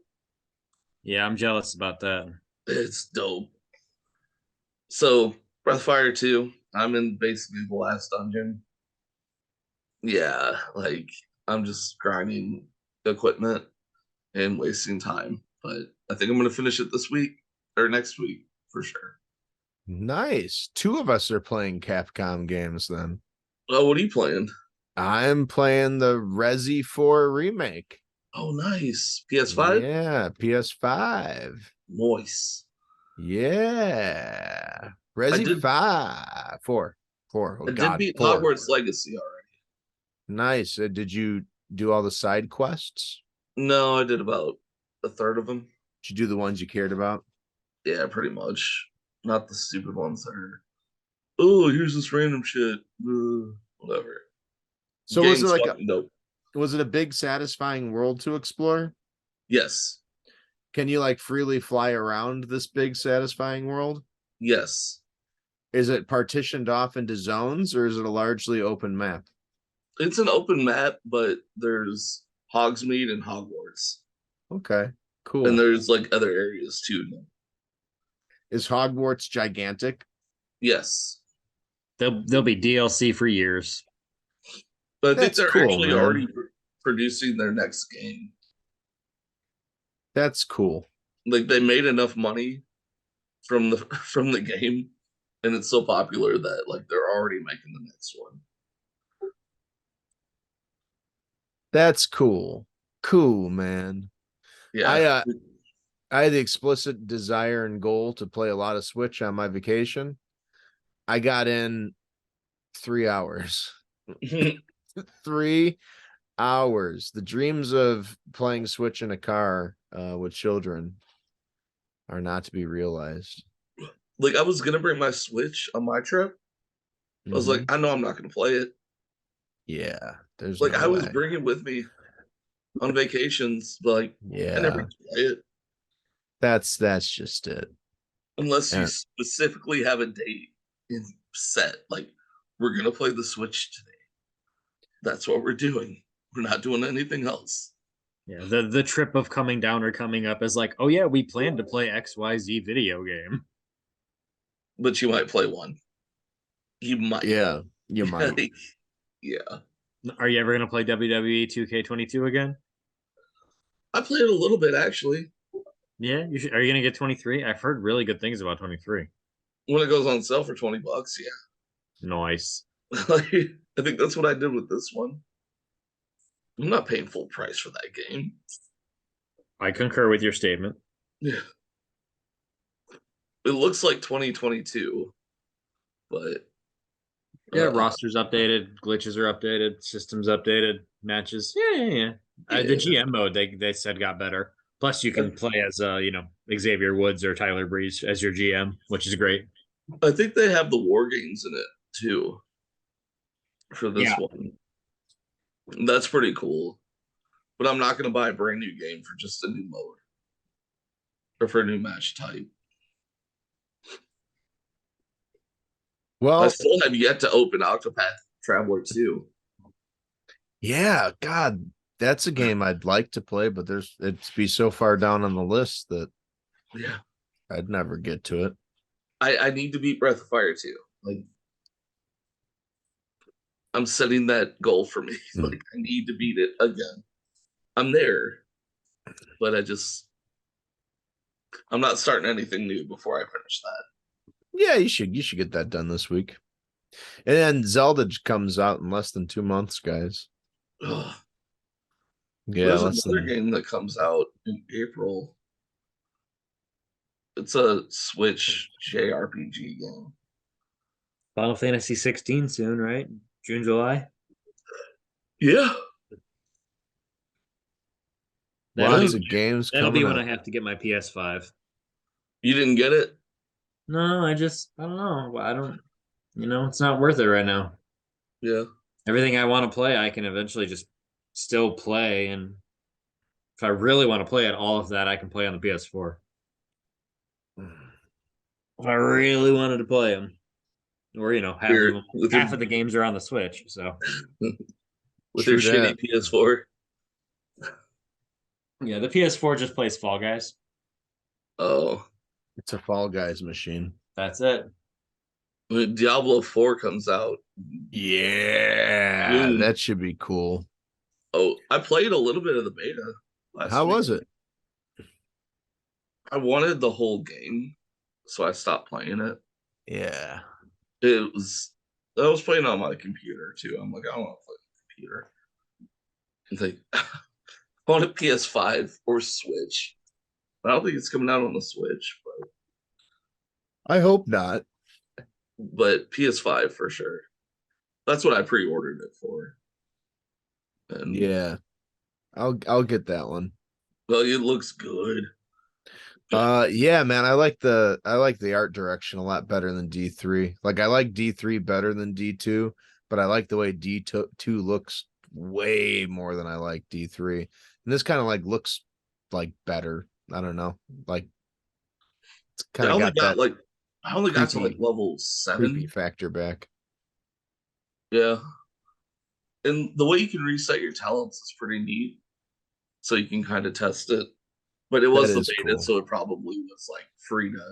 Yeah, I'm jealous about that. It's dope. So Breath of Fire 2, I'm in basically the last dungeon. Yeah, like I'm just grinding equipment and wasting time. But I think I'm gonna finish it this week or next week for sure. Nice. Two of us are playing Capcom games then. Oh, what are you playing? I'm playing the Resi 4 remake. Oh, nice. PS5? Yeah, PS5. Nice. Yeah. I Resi did 5. 4. 4. Oh I did God. beat 4. Hogwarts Legacy already. Nice. Did you do all the side quests? No, I did about a third of them. Did you do the ones you cared about? Yeah, pretty much. Not the stupid ones that are, oh, here's this random shit. Whatever. So Game's fucking dope. was it a big satisfying world to explore? Yes. Can you like freely fly around this big satisfying world? Yes. Is it partitioned off into zones or is it a largely open map? It's an open map, but there's Hogsmeade and Hogwarts. Okay, cool. And there's like other areas too. Is Hogwarts gigantic? Yes. They'll be DLC for years. But I think That's they're cool, actually man. already producing their next game. That's cool. Like they made enough money from the from the game, and it's so popular that like they're already making the next one. That's cool. Cool, man. Yeah. I had the explicit desire and goal to play a lot of Switch on my vacation. I got in 3 hours. 3 hours. The dreams of playing Switch in a car with children are not to be realized. Like I was gonna bring my Switch on my trip. I was like, I know I'm not gonna play it. Yeah, there's Like no I was way. bringing with me on vacations, but like I never Yeah, play it that's just it. unless you Yeah. specifically have a date in set. Like we're gonna play the Switch today. That's what we're doing. We're not doing anything else. Yeah, the trip of coming down or coming up is like, oh yeah, we plan to play XYZ video game. But you might play one. You might. Yeah, you might. Yeah. Are you ever gonna play WWE 2K22 again? I played a little bit actually. Yeah, you should. Are you gonna get 23? I've heard really good things about 23. When it goes on sale for $20, yeah. Nice. Like, I think that's what I did with this one. I'm not paying full price for that game. I concur with your statement. Yeah. It looks like 2022, but Yeah, rosters updated, glitches are updated, systems updated, matches. Yeah. The GM mode they said got better. Plus, you can play as Xavier Woods or Tyler Breeze as your GM, which is great. I think they have the war games in it too for this one. That's pretty cool. But I'm not going to buy a brand new game for just a new mode or for a new match type. Well, I still have yet to open Octopath Traveler 2. Yeah, God, that's a game I'd like to play, but it'd be so far down on the list that yeah, I'd never get to it. I need to beat Breath of Fire 2. Like, I'm setting that goal for me. Like, I need to beat it again. I'm there, but I'm not starting anything new before I finish that. Yeah, you should get that done this week. And then Zelda comes out in less than 2 months, guys. Ugh. Yeah, there's another game that comes out in April. It's a Switch JRPG game. Final Fantasy 16 soon, right? June, July. Yeah. Lots of games That'll be coming when up. I have to get my PS5. You didn't get it? No, I don't know. I don't, it's not worth it right now. Yeah. Everything I want to play, I can eventually just still play. And if I really want to play it, all of that I can play on the PS4. If I really wanted to play them, or half of the games are on the Switch. So with True your shitty that. PS4. yeah, the PS4 just plays Fall Guys. Oh, It's a Fall Guys machine. That's it. when Diablo 4 comes out. Yeah, Ooh. that should be cool. Oh, I played a little bit of the beta last How week. was it? I wanted the whole game, so I stopped playing it. Yeah. I was playing on my computer too. I'm like, I don't want to play on the computer. And like, I want a PS5 or Switch. I don't think it's coming out on the Switch, I hope not. but PS5 for sure. That's what I pre-ordered it for. And Yeah. I'll get that one. well, it looks good. Yeah, man, I like the art direction a lot better than D3. Like I like D3 better than D2, but I like the way D2 looks way more than I like D3. And this kind of like looks like better. I don't know. Like it's kind of got that I only got to like creepy- level 7. creepy factor back. Yeah. And the way you can reset your talents is pretty neat. So you can kind of test it. But it was That the is beta, cool. so it probably was like free to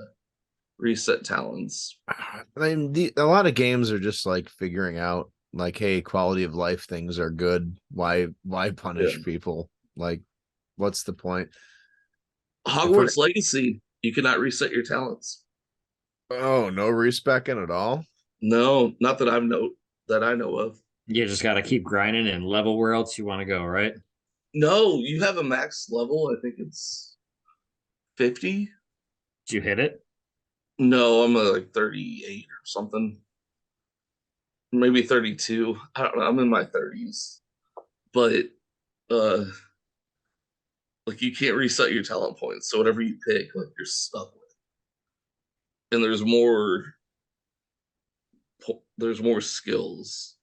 reset talents. I mean, a lot of games are just like figuring out like, hey, quality of life things are good. Why punish people? Like, what's the point? Hogwarts Legacy, you cannot reset your talents. Oh, no respecing at all. No, not that I know of. You just got to keep grinding and level where else you want to go, right? No, you have a max level. I think it's 50. Did you hit it? No, I'm like 38 or something. Maybe 32. I don't know. I'm in my 30s. But like you can't reset your talent points. So whatever you pick, like you're stuck with. And there's more skills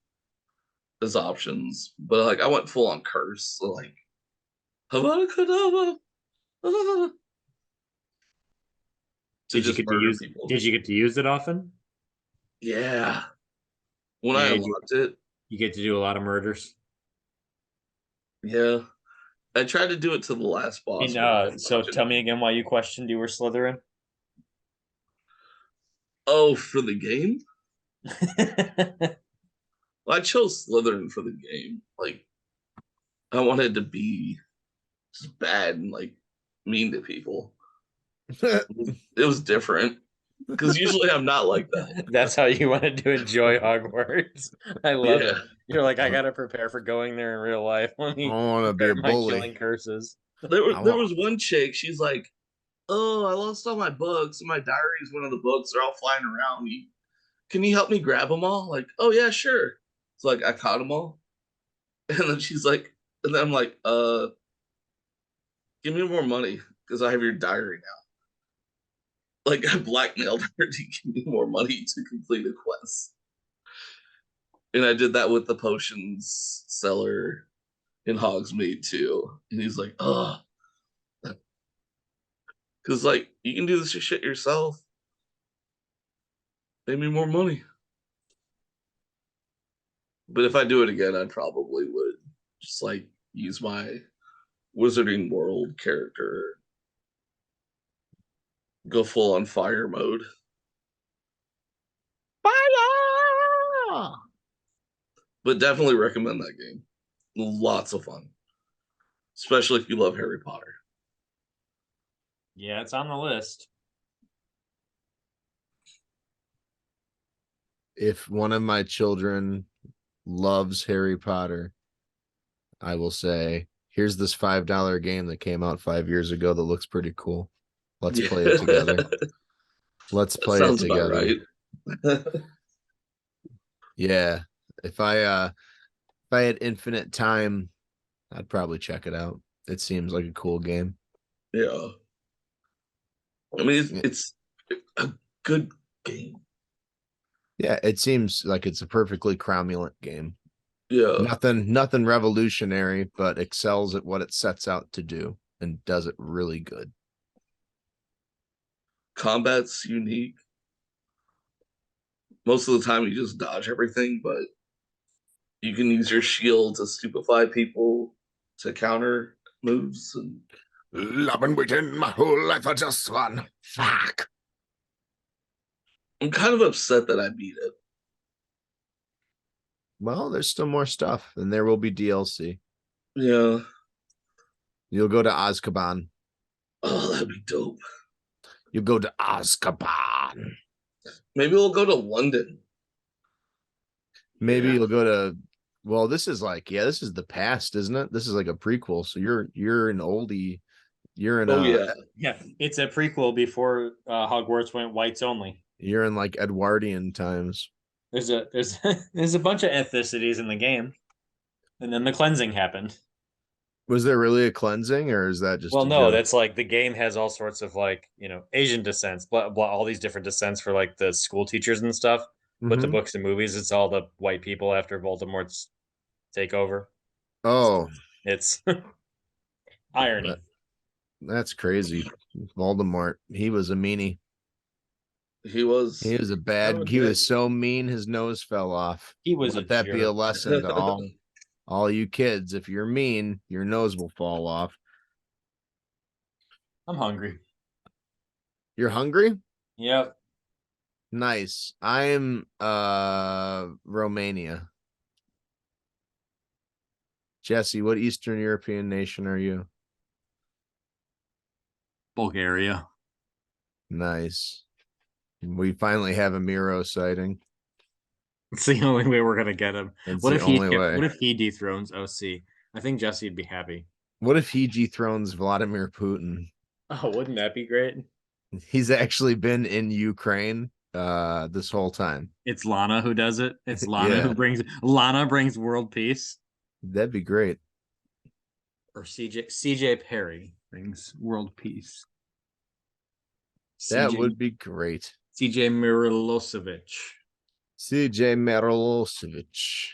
as options. But like I went full on curse. So like Havana Kedavra. Did you get to use it often? Yeah. When I unlocked it. You get to do a lot of murders. Yeah. I tried to do it to the last boss. So tell me again why you questioned you were Slytherin. Oh, for the game? Well, I chose Slytherin for the game. Like, I wanted to be just bad and like mean to people. It was different because usually I'm not like that. That's how you wanted to enjoy Hogwarts. I love it. You're like, I gotta prepare for going there in real life. Let me I want to be a bully. killing curses. There was one chick. She's like, "Oh, I lost all my books. And my diary is one of the books. They're all flying around. Can you help me grab them all?" Like, "Oh yeah, sure." So like, I caught them all, and then she's like, and then I'm like, give me more money because I have your diary now. Like, I blackmailed her to give me more money to complete a quest. And I did that with the potions seller in Hogsmeade too. And he's like, "Oh, because like you can do this shit yourself. Pay me more money." But if I do it again, I probably would just like use my Wizarding World character, go full on fire mode. Fire! But definitely recommend that game. Lots of fun, especially if you love Harry Potter. Yeah, it's on the list. If one of my children loves Harry Potter, I will say, here's this $5 game that came out 5 years ago that looks pretty cool. Let's play it together. Let's play it together. Right. Yeah. If I had infinite time, I'd probably check it out. It seems like a cool game. Yeah. I mean, Yeah. it's a good game. Yeah, it seems like it's a perfectly cromulent game. Yeah. Nothing revolutionary, but excels at what it sets out to do and does it really good. Combat's unique. Most of the time, you just dodge everything, but you can use your shield to stupefy people to counter moves. And I've been waiting my whole life for just one. Fuck. I'm kind of upset that I beat it. Well, there's still more stuff, and there will be DLC. Yeah. You'll go to Azkaban. Oh, that'd be dope. You go to Azkaban. Maybe we'll go to London. Maybe Yeah. you'll go to. Well, this is this is the past, isn't it? This is like a prequel. So you're an oldie. You're in Oh, yeah. Yeah, it's a prequel before Hogwarts went whites only. You're in like Edwardian times. There's there's a bunch of ethnicities in the game, and then the cleansing happened. Was there really a cleansing, or is that just Well, a no, joke? that's like the game has all sorts of like Asian descents, blah blah, all these different descents for like the school teachers and stuff. But the Mhm. books and movies, it's all the white people after Voldemort's takeover. Oh, It's irony. that's crazy. Voldemort. He was a meanie. He was. He was a bad. He was so mean. His nose fell off. He was Let a that be a jerk. lesson to all you kids. If you're mean, your nose will fall off. I'm hungry. You're hungry? Yep. Nice. I'm Romania. Jesse, what Eastern European nation are you? Bulgaria. Nice. We finally have a Miro sighting. It's the only way we're gonna get him. It's What the if he only way. what if he dethrones OC? I think Jesse'd be happy. What if he dethrones Vladimir Putin? Oh, wouldn't that be great? He's actually been in Ukraine this whole time. It's Lana who does it. It's Lana Yeah. who brings world peace. That'd be great. Or CJ Perry brings world peace. That would be great. CJ Mirosevic. CJ Mirosevic.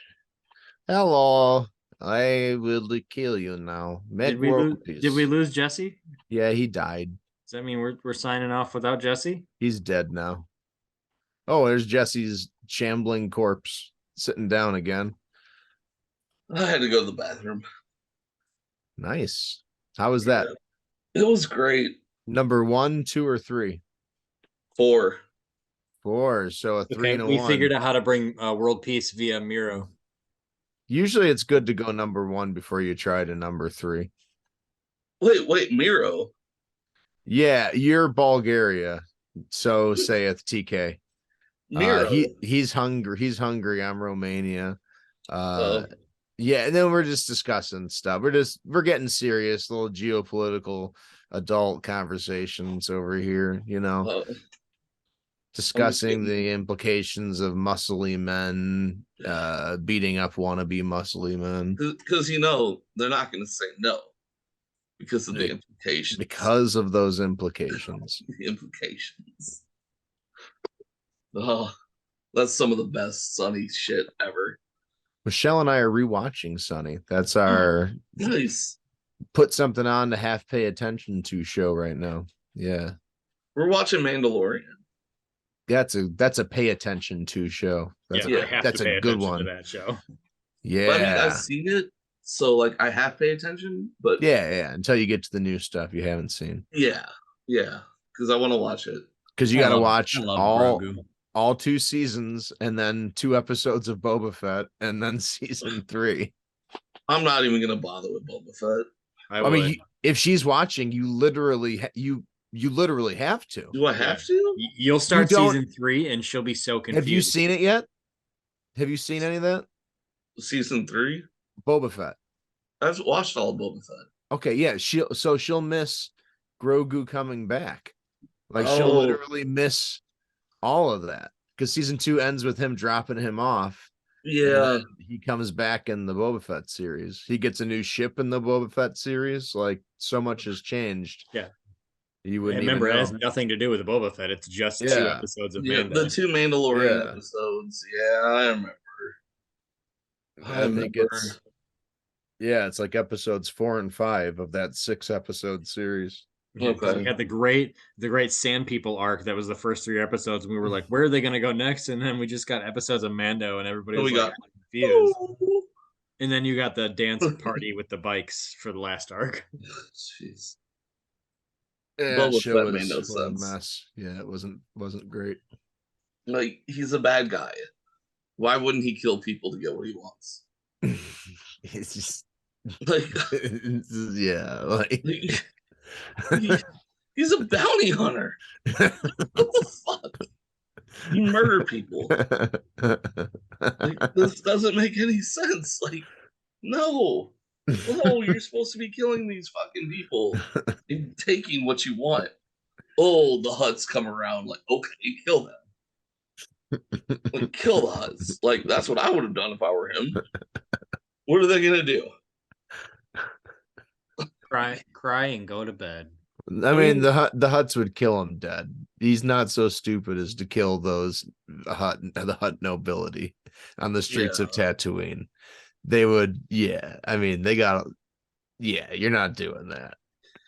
Hello. I will kill you now. Did we lose Jesse? Yeah, he died. Does that mean we're signing off without Jesse? He's dead now. Oh, there's Jesse's shambling corpse sitting down again. I had to go to the bathroom. Nice. How was that? It was great. Number 1, 2, or 3? 4. 4. So a 3 and a we 1. figured out how to bring world peace via Miro. Usually it's good to go number 1 before you try to number 3. Wait, Miro. Yeah, you're Bulgaria. So say it's TK. Miro. He's hungry. I'm Romania. Yeah, and then we're just discussing stuff. We're getting serious, little geopolitical adult conversations over here, discussing the implications of muscly men beating up wannabe muscly men. Because they're not going to say no because of the implications. Because of those implications. The implications. Oh, that's some of the best Sunny shit ever. Michelle and I are rewatching Sunny. That's our nice. Put something on to half pay attention to show right now. Yeah. We're watching Mandalorian. That's a pay attention to show. That's a good one. To that show. Yeah. But I mean, I've seen it, so like I have pay attention, but yeah, until you get to the new stuff you haven't seen. Yeah, because I want to watch it. Because you got to watch all 2 seasons and then 2 episodes of Boba Fett and then season 3. I'm not even gonna bother with Boba Fett. I mean, if she's watching, you literally have to. Do I have to? You'll start season 3 and she'll be so confused. Have you seen it yet? Have you seen any of that? Season 3? Boba Fett. I've watched all of Boba Fett. Okay, yeah. She'll miss Grogu coming back. Like she'll literally miss all of that because season 2 ends with him dropping him off Yeah. He comes back in the Boba Fett series. He gets a new ship in the Boba Fett series. Like, so much has changed. Yeah. You wouldn't remember, even it know. has nothing to do with Boba Fett. It's just 2 episodes of Mando. The 2 Mandalorian Yeah. episodes. Yeah, I remember. I think it's like episodes 4 and 5 of that 6-episode series. Okay. We had the great Sand People arc that was the first 3 episodes, and we were like, where are they going to go next? And then we just got episodes of Mando, and everybody was confused. And then you got the dance party with the bikes for the last arc. Jeez. Yeah, Boba show Fett made no was a sense. mess. Yeah, it wasn't great. Like, he's a bad guy. Why wouldn't he kill people to get what he wants? It's just Like, yeah, like he's a bounty hunter. What the fuck? You murder people. Like, this doesn't make any sense. Like, no. You're supposed to be killing these fucking people and taking what you want. Oh, the Hutts come around. Like, okay, kill them. Like, kill the Hutts. Like, that's what I would have done if I were him. What are they gonna do? Cry and go to bed. I mean, the Hutts would kill him dead. He's not so stupid as to kill the Hutt nobility on the streets of Tatooine. They would, yeah. I mean, you're not doing that.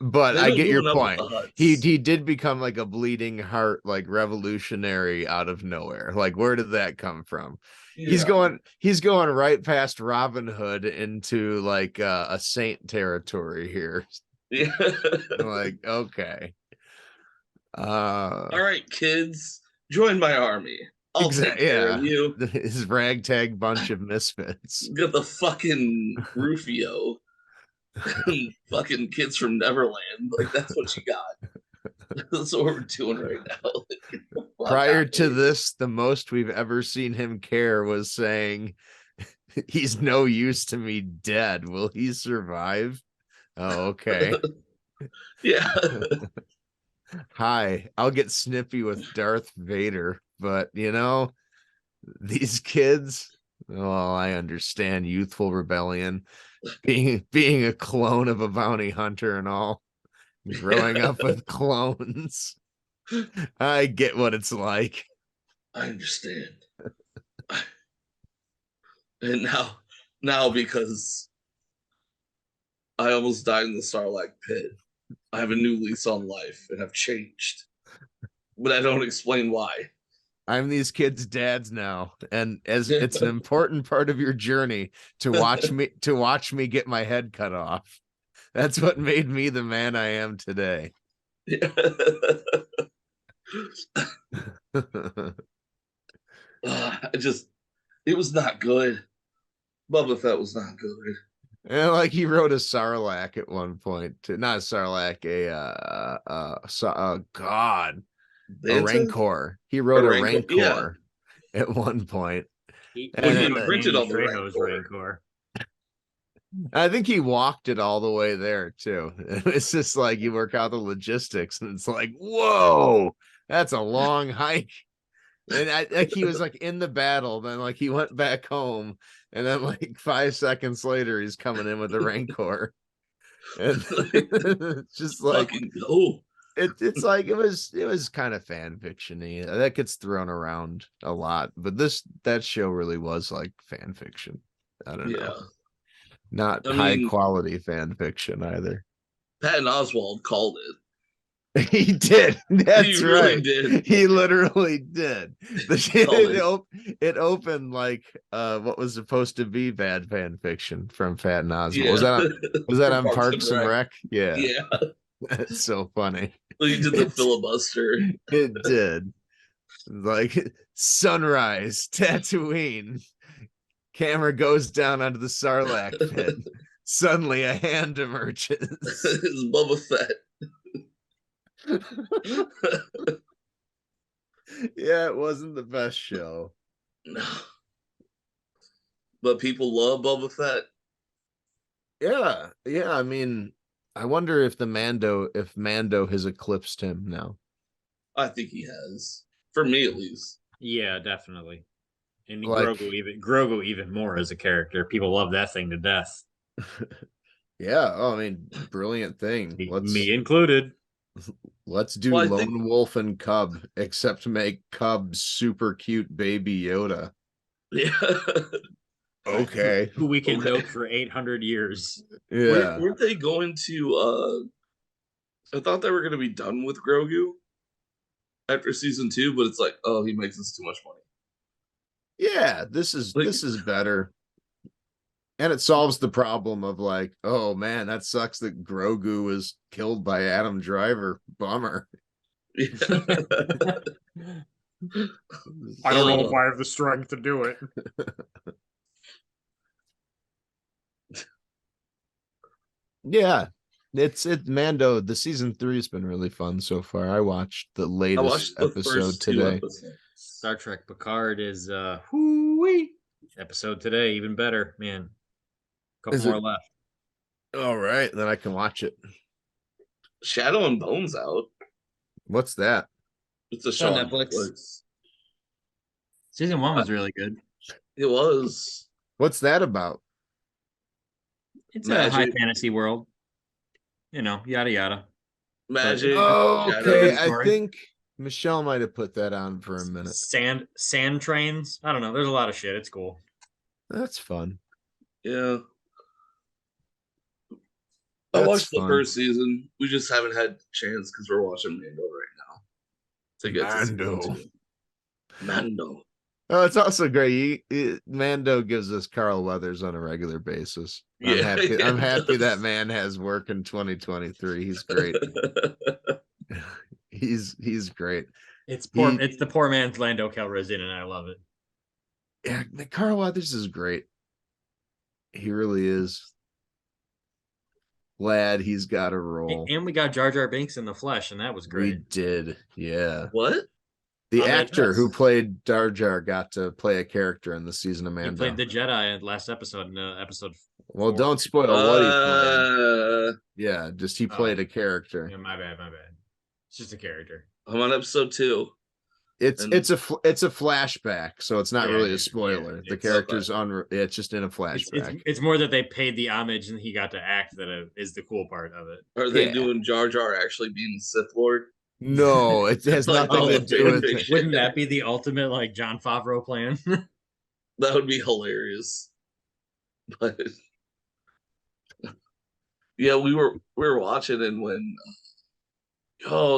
But I get your point. He did become like a bleeding heart, like revolutionary out of nowhere. Like, where did that come from? Yeah. He's going right past Robin Hood into like a saint territory here. Yeah. Like, okay. All right, kids, join my army. I'll take care of you. His ragtag bunch of misfits. Get the fucking Rufio. Fucking kids from Neverland. Like, that's what you got. That's what we're doing right now. Prior to this, the most we've ever seen him care was saying, he's no use to me dead. Will he survive? Oh, okay. Yeah. Hi, I'll get snippy with Darth Vader, but these kids, well, I understand youthful rebellion, being a clone of a bounty hunter and all, growing up with clones. I get what it's like. I understand. And now because I almost died in the Sarlacc pit, I have a new lease on life and I've changed. But I don't explain why. I'm these kids' dads now, and as it's an important part of your journey to watch me get my head cut off. That's what made me the man I am today. Yeah. It was not good. Boba Fett was not good. And like, he wrote a Sarlacc at one point, not a Sarlacc, a Rancor. He wrote a Rancor at one point. He printed on the Rancor. I think he walked it all the way there too. It's just like, you work out the logistics, and it's like, whoa, that's a long hike. And he was like in the battle, then like he went back home, and then like 5 seconds later he's coming in with the Rancor. And it's just like, it's like it was kind of fan fiction-y. That gets thrown around a lot, but that show really was like fan fiction. I don't know. Not high quality fan fiction either. Patton Oswalt called it. He did. That's he right. Really did. He literally did. It opened like what was supposed to be bad fan fiction from Patton Oswalt. Yeah. Was that on Parks and Rec? Yeah. Yeah. That's so funny. He did the filibuster. It did. Like, sunrise, Tatooine. Camera goes down onto the Sarlacc pit. Suddenly a hand emerges. It's Boba Fett. Yeah, it wasn't the best show. No. But people love Boba Fett. Yeah. I mean, I wonder if Mando has eclipsed him now. I think he has. For me, at least. Yeah, definitely. And Like- Grogu even more as a character. People love that thing to death. Yeah. Oh, I mean, brilliant thing. Me included. Let's do Well, I Lone think- Wolf and Cub, except make Cub super cute baby Yoda. Yeah. Okay. Who we can Okay. milk for 800 years. Yeah. Weren't they going to I thought they were gonna be done with Grogu after season 2, but it's like, oh, he makes us too much money. Yeah, this is better. And it solves the problem of like, oh man, that sucks that Grogu was killed by Adam Driver. Bummer. Yeah. I don't know if I have the strength to do it. Yeah. It's Mando. The season 3 has been really fun so far. I watched the I latest watched the episode first 2 today. episodes. Star Trek Picard is whoo-wee. Episode today, even better, man. Couple Is more it- left. All right, then I can watch it. Shadow and Bones out. What's that? It's a It's show on on Netflix. Netflix. Season 1 was really good. It was. What's that about? It's Magic. a high fantasy world. You know, yada yada. Magic. Oh, Shadow. okay. Good I story. think Michelle might have put that on for a minute. Sand trains. I don't know. There's a lot of shit. It's cool. That's fun. Yeah. I That's watched the fun. first season. We just haven't had a chance because we're watching Mando right now. To get to Mando. season 2. Mando. Oh, it's also great. Mando gives us Carl Weathers on a regular basis. I'm Yeah, happy. yeah, I'm it happy does. that man has work in 2023. He's great. he's great. It's He- it's the poor man's Lando Calrissian, and I love it. Yeah, Carl Weathers is great. He really is. Glad he's got a role. And we got Jar Jar Binks in the flesh, and that was We great. did, yeah. What? The I mean, actor who that's- played Jar Jar got to play a character in the season of He Mando. played the Jedi in last episode. In episode. Well, 4. don't spoil what he played. Uh, Yeah, just he played a character. Yeah, my bad. It's just a character. I'm on episode 2. It's And- it's a flashback, so it's not Yeah, really a yeah, spoiler. The it's character's it's just in a It's, flashback. it's more that they paid the homage and he got to act that is the cool part of it. Are they Yeah. doing Jar Jar actually being the Sith Lord? No, it has Like nothing all to the do with fan it. fiction. Wouldn't that be the ultimate like John Favreau plan? That would be hilarious. But yeah, we were watching, and when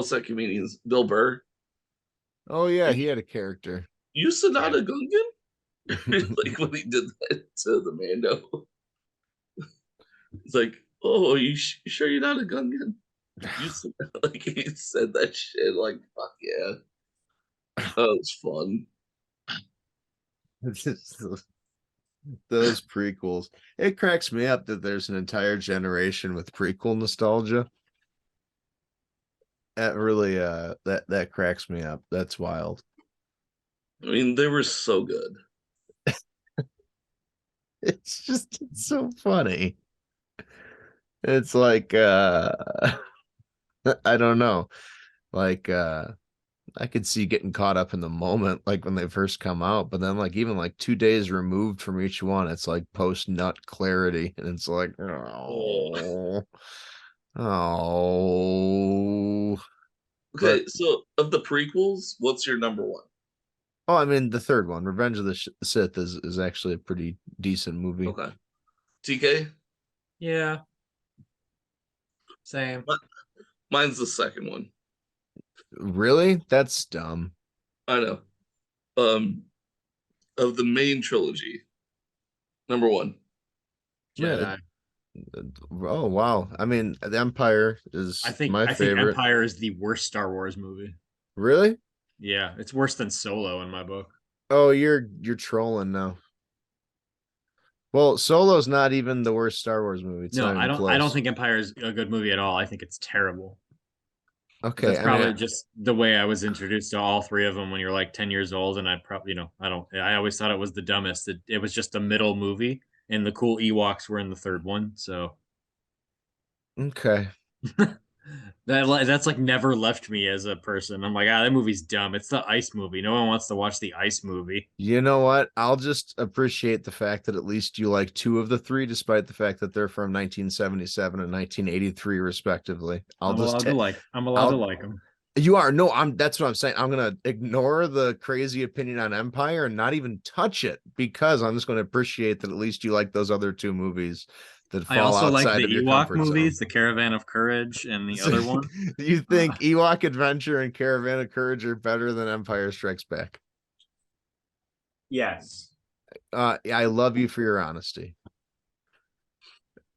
second meetings, Bill Burr, Oh yeah, he had a character. you Sonata Gungan? Like when he did that to the Mando. It's like, oh, you sure you're not a Gungan? You like he said that shit, like, fuck yeah. That was fun. Those prequels. It cracks me up that there's an entire generation with prequel nostalgia. That really that cracks me up. That's wild. I mean, they were so good. It's so funny. It's like I don't know. Like I could see getting caught up in the moment, like when they first come out, but then like even like 2 days removed from each one, it's like post nut clarity, and it's like oh. Okay, so of the prequels, what's your number one? Oh, I mean the third one, Revenge of the Sith, is actually a pretty decent movie. Okay. TK? Yeah. Same. Mine's the second one. Really? That's dumb. I know. Of the main trilogy, number one. Jedi. Oh wow! I mean, The Empire is I think my think favorite. Empire is the worst Star Wars movie. Really? Yeah, it's worse than Solo in my book. Oh, you're trolling now. Well, Solo's not even the worst Star Wars movie. It's No, not even I don't close. think Empire is a good movie at all. I think it's terrible. Okay, That's I probably mean, just the way I was introduced to all three of them when you're like 10 years old. And I probably, I always thought it was the dumbest. It was just a middle movie, and the cool Ewoks were in the third one. So okay. That's like never left me as a person. I'm like, that movie's dumb. It's the ice movie. No one wants to watch the ice movie. You know what? I'll just appreciate the fact that at least you like two of the three, despite the fact that they're from 1977 and 1983, respectively. I'm allowed to like them. You are no, that's what I'm saying. I'm gonna ignore the crazy opinion on Empire and not even touch it because I'm just gonna appreciate that at least you like those other two movies that fall I also like outside the of your Ewok comfort movies, zone. The Caravan of Courage, and the other one. You think Ewok Adventure and Caravan of Courage are better than Empire Strikes Back? Yes. I love you for your honesty.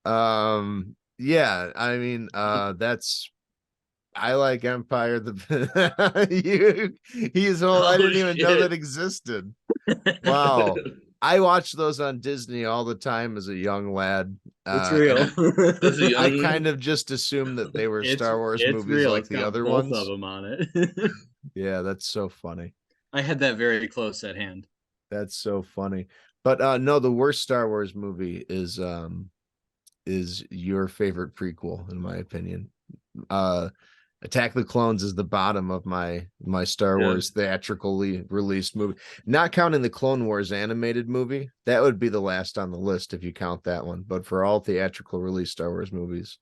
Yeah, I mean, I like Empire. He's whole. I didn't even know that existed. Wow. I watched those on Disney all the time as a young lad. It's real. I kind of just assumed that they were Star Wars movies real. like It's the got other both ones. of them on it. Yeah, that's so funny. I had that very close at hand. That's so funny. But no, the worst Star Wars movie is your favorite prequel, in my opinion. Attack the Clones is the bottom of my Star Wars theatrically released movie. Not counting the Clone Wars animated movie, that would be the last on the list if you count that one. But for all theatrical release Star Wars movies,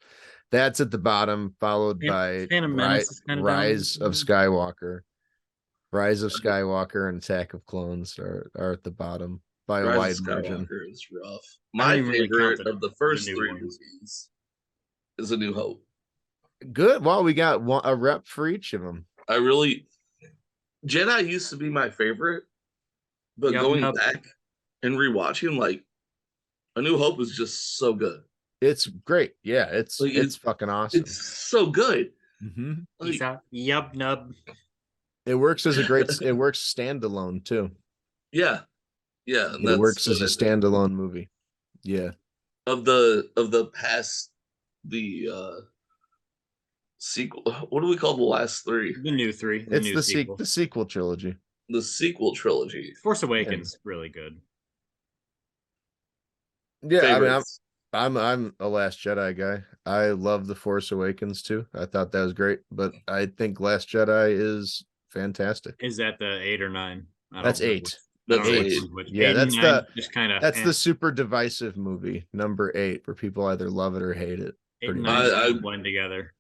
that's at the bottom, followed by Rise of Skywalker. Rise of Skywalker and Attack of Clones are at the bottom by a wide margin. Skywalker is rough. My favorite of the first three movies is A New Hope. Good. Well, we got a rep for each of them. Jedi used to be my favorite, but going back and rewatching, like, A New Hope is just so good. It's great. Yeah, it's fucking awesome. It's so good. Mm-hmm. Like, yub nub. It works as it works standalone too. Yeah. It works as a standalone movie. Yeah. Of the past, the sequel, what do we call the last three? The new three. It's the sequel trilogy. The sequel trilogy. Force Awakens, really good. Yeah, favorites. I mean, I'm a Last Jedi guy. I love The Force Awakens too. I thought that was great, but I think Last Jedi is fantastic. Is that the 8 or 9? That's 8. That's 8. Yeah, that's the the super divisive movie, number 8, where people either love it or hate it. 8 and 9 blend together.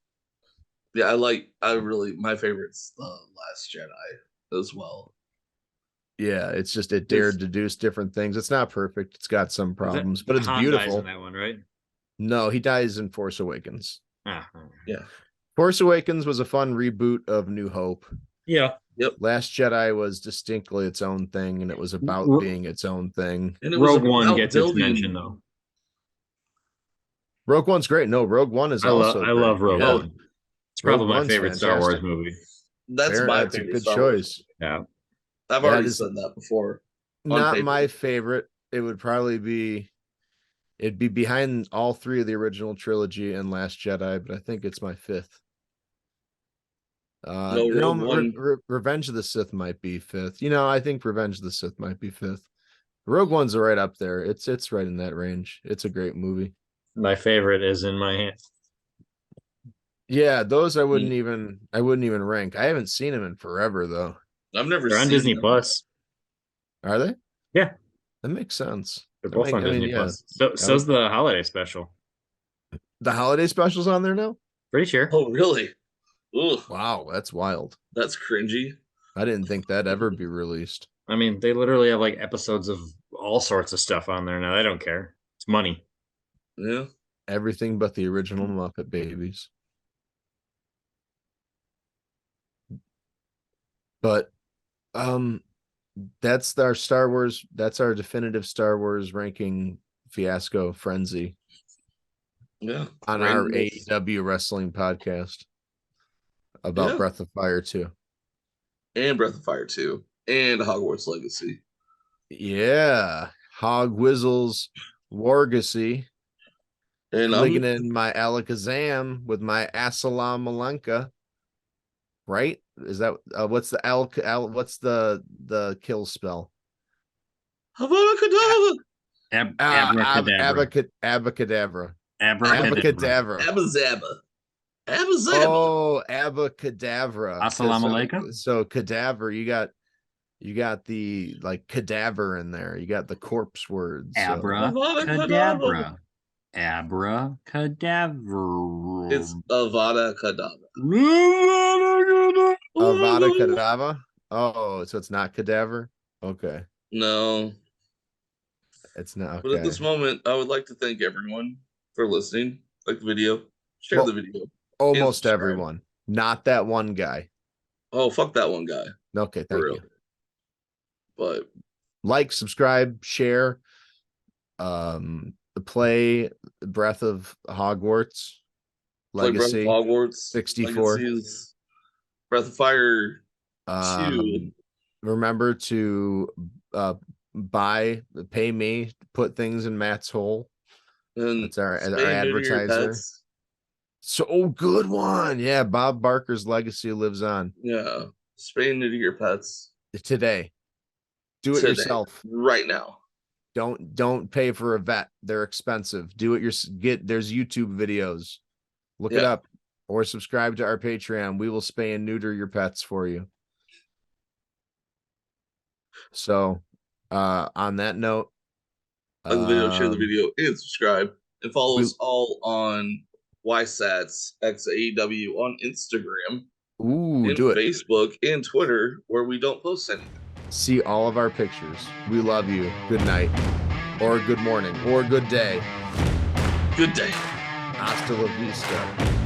Yeah, my favorite's The Last Jedi as well. Yeah, it's just it dared to do different things. It's not perfect. It's got some problems, but it's beautiful. Dies in that one, right? No, he dies in Force Awakens. Yeah. Force Awakens was a fun reboot of New Hope. Yeah. Yep. Last Jedi was distinctly its own thing, and it was about being its own thing. And Rogue One gets its mention, though. Rogue One's great. No, Rogue One is also I love Rogue One. It's probably my favorite Star Wars movie. That's my favorite. Good choice. Yeah. I've already said that before. Not my favorite. It would probably be it'd be behind all 3 of the original trilogy and Last Jedi, but I think it's my 5th. Revenge of the Sith might be 5th. I think Revenge of the Sith might be 5th. Rogue One's right up there. It's right in that range. It's a great movie. My favorite is in my hand. Yeah, those I wouldn't even rank. I haven't seen them in forever though. I've never They're seen on Disney them. Plus. Are they? Yeah. That makes sense. They're both on Disney Plus. So's the holiday special. The holiday special's on there now? Pretty sure. Oh, really? Ugh. Wow, that's wild. That's cringy. I didn't think that'd ever be released. I mean, they literally have like episodes of all sorts of stuff on there now. They don't care. It's money. Yeah. Everything but the original Muppet Babies. But that's our Star Wars, that's our definitive Star Wars ranking fiasco frenzy. Yeah. On our AEW wrestling podcast about Breath of Fire 2. And Breath of Fire 2. And Hogwarts Legacy. Yeah. Hog Whizzles Wargacy. And I'm in my Alakazam with my Assalamu Alenka. Right? Is that what's the what's the kill spell? Abracadabra. Abacadabra. Abacadabra. Abazabba. Abba Zaba. Oh, Abacadabra. Assalamu alaikum. So cadaver, you got the like cadaver in there. You got the corpse words. So. Abracadabra. Abracadabra. It's Avada Kedavra. Avada Kedavra. Oh, so it's not cadaver. Okay, No. it's not. But at Okay. this moment, I would like to thank everyone for listening. Like the video. Share the video. Almost subscribe. everyone. Not that one guy. Oh, fuck that one guy. Okay, For thank real. you. But Like, subscribe, share. Play Breath of Hogwarts Legacy. Breath of Hogwarts 64. Legacies, Breath of Fire 2. Remember to pay me, put things in Matt's hole. And That's our spay and neuter your advertiser. pets. So good one. Yeah, Bob Barker's legacy lives on Yeah. Spay and neuter your pets. today. Do it Today. yourself. Right now. Don't pay for a vet. They're expensive. Do it there's YouTube videos. Look it up or subscribe to our Patreon. We will spay and neuter your pets for you. So on that note, Like the video, share the video, and subscribe. And follow us all on YSATS x AEW on Instagram. Ooh, and do it. Facebook and Twitter, where we don't post anything. See all of our pictures. We love you. Good night, or good morning, or good day. Good day. Hasta la vista.